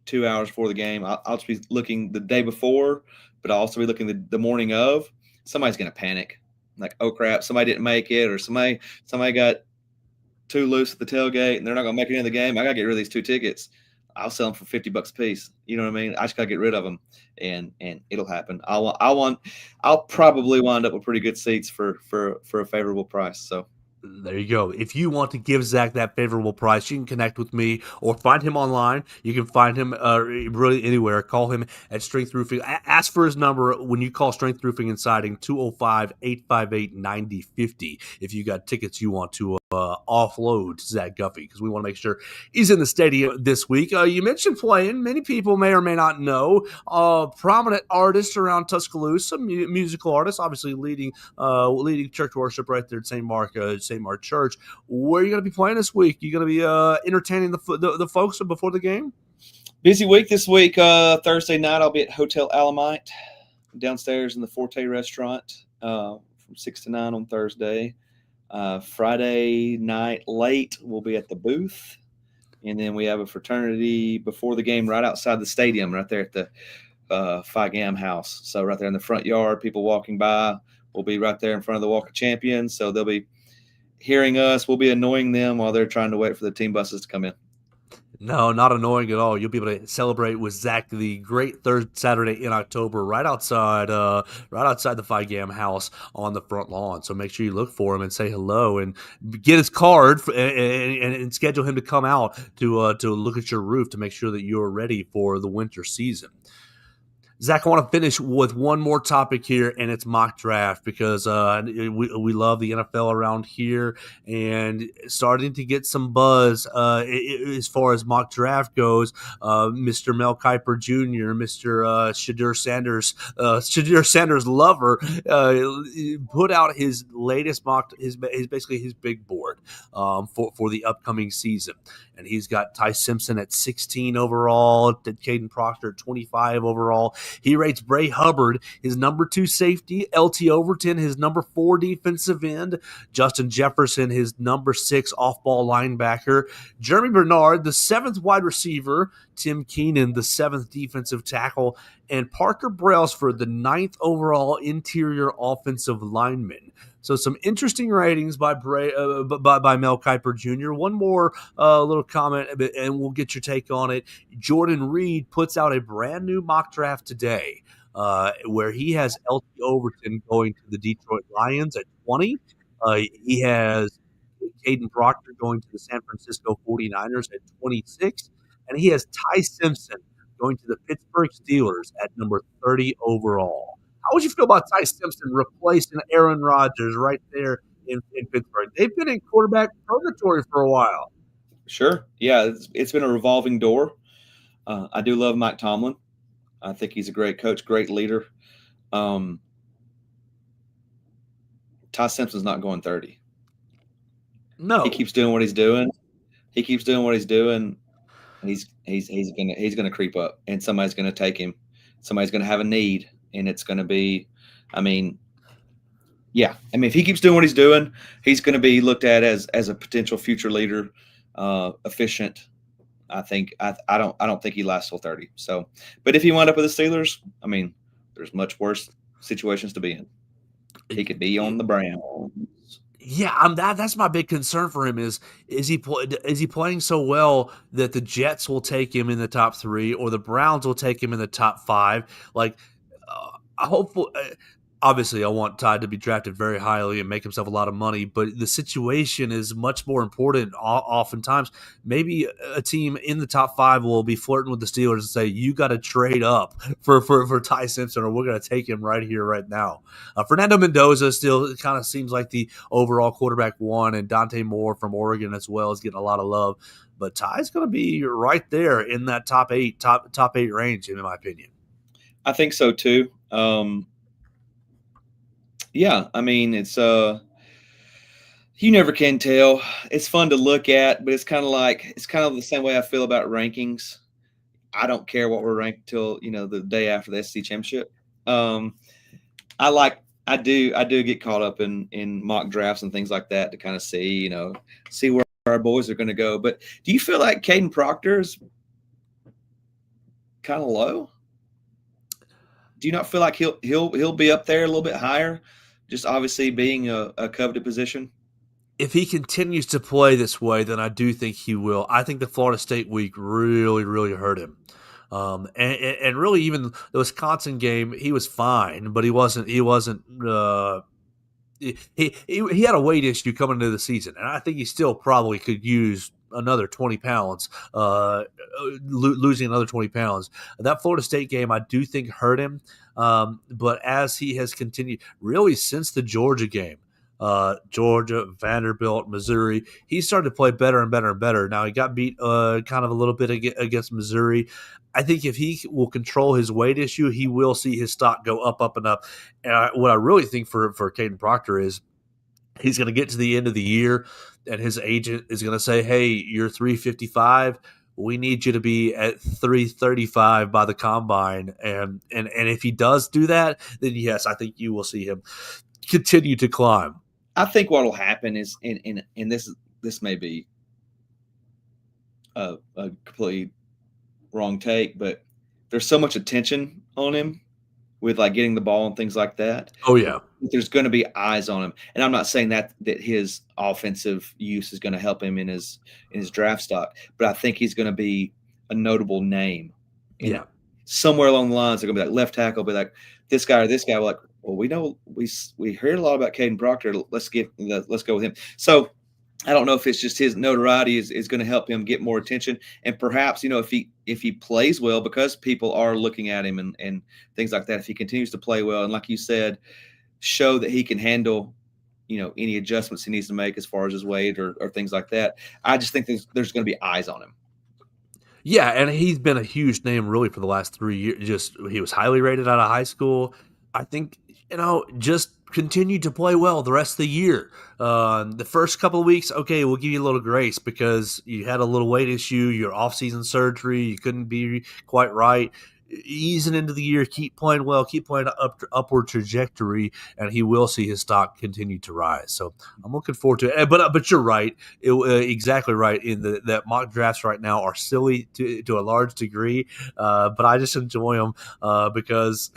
2 hours before the game. I'll just be looking the day before, but I'll also be looking the morning of. Somebody's going to panic. Like, oh crap, somebody didn't make it, or somebody got too loose at the tailgate and they're not going to make it in the game. I got to get rid of these 2 tickets. I'll sell them for $50 a piece. You know what I mean? I just got to get rid of them, and it'll happen. I'll probably wind up with pretty good seats for a favorable price. So there you go. If you want to give Zach that favorable price, you can connect with me or find him online. You can find him really anywhere. Call him at Strength Roofing. Ask for his number when you call Strength Roofing and Siding, 205-858-9050. If you got tickets you want to offload Zach Guffey, because we want to make sure he's in the stadium this week. You mentioned playing. Many people may or may not know prominent artists around Tuscaloosa, musical artists, obviously leading church worship right there at St. Mark Church. Where are you going to be playing this week? You going to be entertaining the folks before the game? Busy week this week. Thursday night I'll be at Hotel Alamite downstairs in the Forte restaurant from 6 to 9 on Thursday. Friday night late we'll be at the booth, and then we have a fraternity before the game right outside the stadium, right there at the Phi Gam house. So right there in the front yard, people walking by will be right there in front of the Walk of Champions. So they'll be hearing us. We'll be annoying them while they're trying to wait for the team buses to come in. No, not annoying at all. You'll be able to celebrate with Zach the great third Saturday in October right outside the Phi Gam house on the front lawn. So make sure you look for him and say hello and get his card and schedule him to come out to look at your roof to make sure that you're ready for the winter season. Zach, I want to finish with one more topic here, and it's mock draft, because we love the NFL around here, and starting to get some buzz as far as mock draft goes. Mr. Mel Kiper Jr., Mr. Shadir Sanders lover, put out his latest mock, basically his big board for the upcoming season. and he's got Ty Simpson at 16 overall, Caden Proctor at 25 overall. He rates Bray Hubbard his number 2 safety, LT Overton his number 4 defensive end, Justin Jefferson his number 6 off-ball linebacker, Jeremy Bernard the 7th wide receiver, Tim Keenan the 7th defensive tackle, and Parker Brailsford the 9th overall interior offensive lineman. So some interesting ratings by Mel Kiper Jr. One more little comment, and we'll get your take on it. Jordan Reed puts out a brand new mock draft today where he has LT Overton going to the Detroit Lions at 20. He has Caden Proctor going to the San Francisco 49ers at 26. And he has Ty Simpson going to the Pittsburgh Steelers at number 30 overall. How would you feel about Ty Simpson replacing Aaron Rodgers right there in Pittsburgh? They've been in quarterback purgatory for a while. Sure. Yeah, it's been a revolving door. I do love Mike Tomlin. I think he's a great coach, great leader. Ty Simpson's not going 30. No. He keeps doing what he's doing. He's gonna creep up, and somebody's gonna take him. Somebody's gonna have a need, and it's gonna be, if he keeps doing what he's doing, he's gonna be looked at as a potential future leader, efficient. I don't think he lasts till 30. So, but if he wound up with the Steelers, there's much worse situations to be in. He could be on the Browns. Yeah, that's my big concern for him is he playing so well that the Jets will take him in the top 3 or the Browns will take him in the top 5? Like, obviously, I want Ty to be drafted very highly and make himself a lot of money, but the situation is much more important. Oftentimes, maybe a team in the top 5 will be flirting with the Steelers and say, "You got to trade up for Ty Simpson, or we're going to take him right here, right now." Fernando Mendoza still kind of seems like the overall quarterback 1, and Dante Moore from Oregon as well is getting a lot of love. But Ty's going to be right there in that top 8 range, in my opinion. I think so too. It's you never can tell. It's fun to look at, but it's kind of the same way I feel about rankings. I don't care what we're ranked till the day after the SEC championship. I do get caught up in mock drafts and things like that to kind of see where our boys are going to go. But do you feel like Caden Proctor is kind of low? Do you not feel like he'll be up there a little bit higher? Just obviously being a coveted position. If he continues to play this way, then I do think he will. I think the Florida State week really, really hurt him. And really, even the Wisconsin game, he was fine, but he wasn't. He had a weight issue coming into the season, and I think he still probably could use another 20 pounds, losing another 20 pounds. That Florida State game, I do think hurt him. But as he has continued, really since the Georgia game, Georgia, Vanderbilt, Missouri, he started to play better and better and better. Now he got beat kind of a little bit against Missouri. I think if he will control his weight issue, he will see his stock go up, up, and up. And what I really think for Caden Proctor is he's going to get to the end of the year and his agent is going to say, "Hey, you're 355. We need you to be at 335 by the combine." And if he does do that, then yes, I think you will see him continue to climb. I think what will happen is, and this may be a completely wrong take, but there's so much attention on him with like getting the ball and things like that. Oh yeah. There's going to be eyes on him. And I'm not saying that his offensive use is going to help him in his draft stock, but I think he's going to be a notable name. And somewhere along the lines, they're going to be like left tackle, be like this guy or this guy. We're like, well, we know we heard a lot about Caden Proctor. Let's go with him. So I don't know if it's just his notoriety is going to help him get more attention, and perhaps if he plays well, because people are looking at him and things like that. If he continues to play well, and like you said, show that he can handle any adjustments he needs to make as far as his weight or things like that. I just think there's going to be eyes on him. Yeah, and he's been a huge name really for the last 3 years. Just he was highly rated out of high school. I think just continue to play well the rest of the year. The first couple of weeks, okay, we'll give you a little grace because you had a little weight issue, your off-season surgery, you couldn't be quite right. Easing into the year, keep playing well, keep playing upward trajectory, and he will see his stock continue to rise. So I'm looking forward to it. But you're right, exactly right. In that mock drafts right now are silly to a large degree, but I just enjoy them because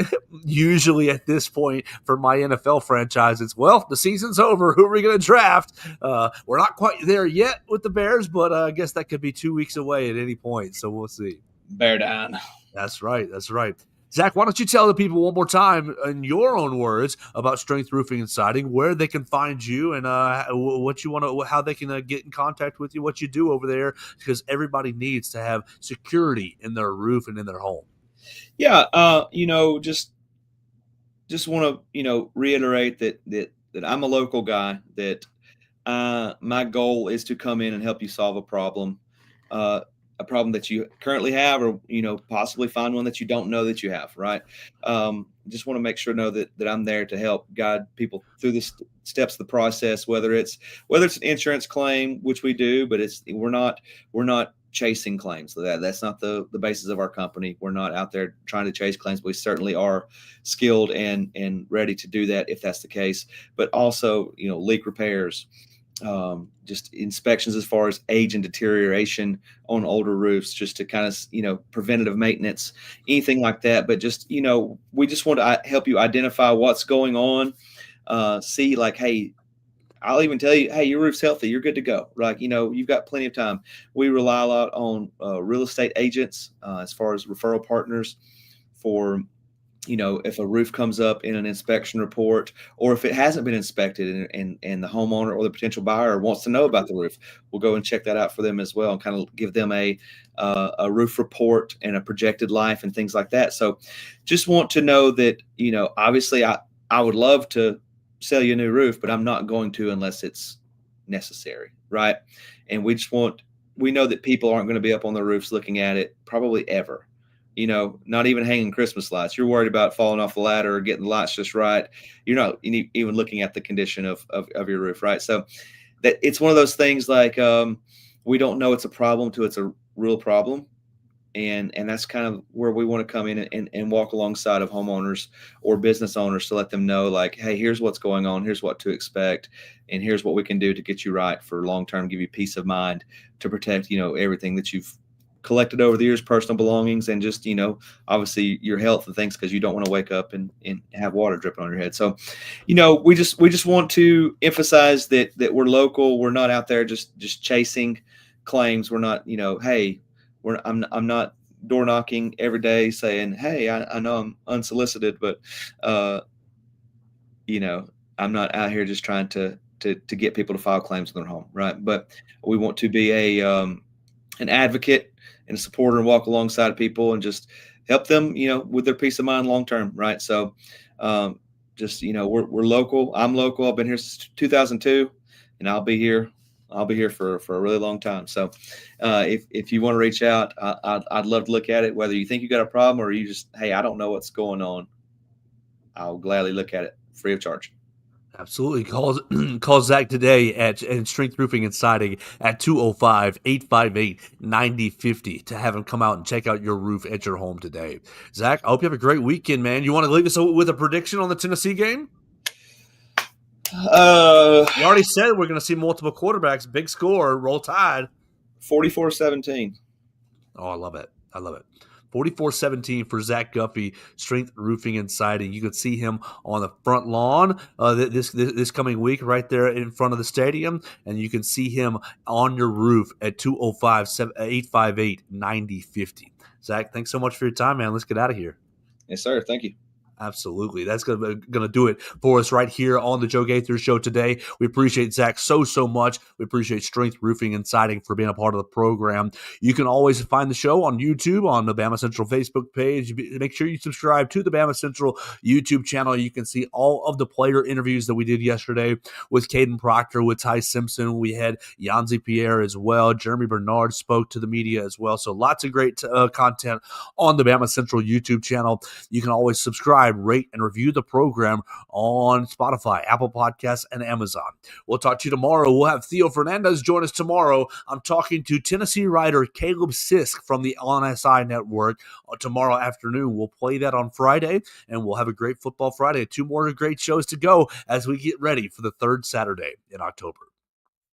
usually at this point for my NFL franchises, well, the season's over. Who are we going to draft? We're not quite there yet with the Bears, but I guess that could be 2 weeks away at any point. So we'll see. Bear down. That's right. Zach, why don't you tell the people one more time in your own words about Strength Roofing and Siding, where they can find you and what you want to, how they can get in contact with you, what you do over there, because everybody needs to have security in their roof and in their home. Yeah, just want to reiterate that I'm a local guy. That my goal is to come in and help you solve a problem that you currently have, or possibly find one that you don't know that you have. Right. Just want to make sure that I'm there to help guide people through the steps of the process. Whether it's an insurance claim, which we do, but we're not chasing claims. That's not the basis of our company. We're not out there trying to chase claims. We certainly are skilled and ready to do that if that's the case. But also, leak repairs. Just inspections as far as age and deterioration on older roofs, just to kind of, preventative maintenance, anything like that. But just, we just want to help you identify what's going on. See, like, hey, I'll even tell you, hey, your roof's healthy. You're good to go. Right. You've got plenty of time. We rely a lot on real estate agents as far as referral partners for, if a roof comes up in an inspection report, or if it hasn't been inspected and the homeowner or the potential buyer wants to know about the roof, we'll go and check that out for them as well and kind of give them a roof report and a projected life and things like that. So just want to know that, obviously I would love to sell you a new roof, but I'm not going to unless it's necessary. Right. And we know that people aren't going to be up on the roofs looking at it probably ever. Not even hanging Christmas lights. You're worried about falling off the ladder or getting the lights just right. You're not even looking at the condition of your roof, right? So that it's one of those things like we don't know it's a problem till it's a real problem. And that's kind of where we want to come in and walk alongside of homeowners or business owners to let them know, like, hey, here's what's going on, here's what to expect, and here's what we can do to get you right for long term, give you peace of mind, to protect, everything that you've collected over the years, personal belongings, and just, obviously your health and things, because you don't want to wake up and have water dripping on your head. So, we just want to emphasize that we're local. We're not out there just chasing claims. We're not, hey, I'm not door knocking every day saying, hey, I know I'm unsolicited, but I'm not out here just trying to get people to file claims in their home. Right. But we want to be an advocate and a supporter and walk alongside people and just help them, with their peace of mind long term. Right. So we're local. I'm local. I've been here since 2002, and I'll be here for a really long time. So if you want to reach out, I'd love to look at it, whether you think you got a problem or you just, hey, I don't know what's going on. I'll gladly look at it free of charge. Absolutely. Call Zach today at Strength Roofing and Siding at 205-858-9050 to have him come out and check out your roof at your home today. Zach, I hope you have a great weekend, man. You want to leave us with a prediction on the Tennessee game? You already said we're going to see multiple quarterbacks, big score, roll tide. 44-17. Oh, I love it. 44-17 for Zach Guffey, Strength Roofing and Siding. You can see him on the front lawn this coming week right there in front of the stadium, and you can see him on your roof at 205-858-9050. Zach, thanks so much for your time, man. Let's get out of here. Yes, sir. Thank you. Absolutely. That's going to do it for us right here on the Joe Gaither Show today. We appreciate Zach so much. We appreciate Strength Roofing and Siding for being a part of the program. You can always find the show on YouTube, on the BamaCentral Facebook page. Make sure you subscribe to the BamaCentral YouTube channel. You can see all of the player interviews that we did yesterday with Caden Proctor, with Ty Simpson. We had Yanzi Pierre as well. Jeremy Bernard spoke to the media as well. So lots of great content on the BamaCentral YouTube channel. You can always subscribe subscribe, rate, and review the program on Spotify, Apple Podcasts, and Amazon. We'll talk to you tomorrow. We'll have Theo Fernandez join us tomorrow. I'm talking to Tennessee writer Caleb Sisk from the LNSI Network tomorrow afternoon. We'll play that on Friday, and we'll have a great Football Friday. 2 more great shows to go as we get ready for the third Saturday in October.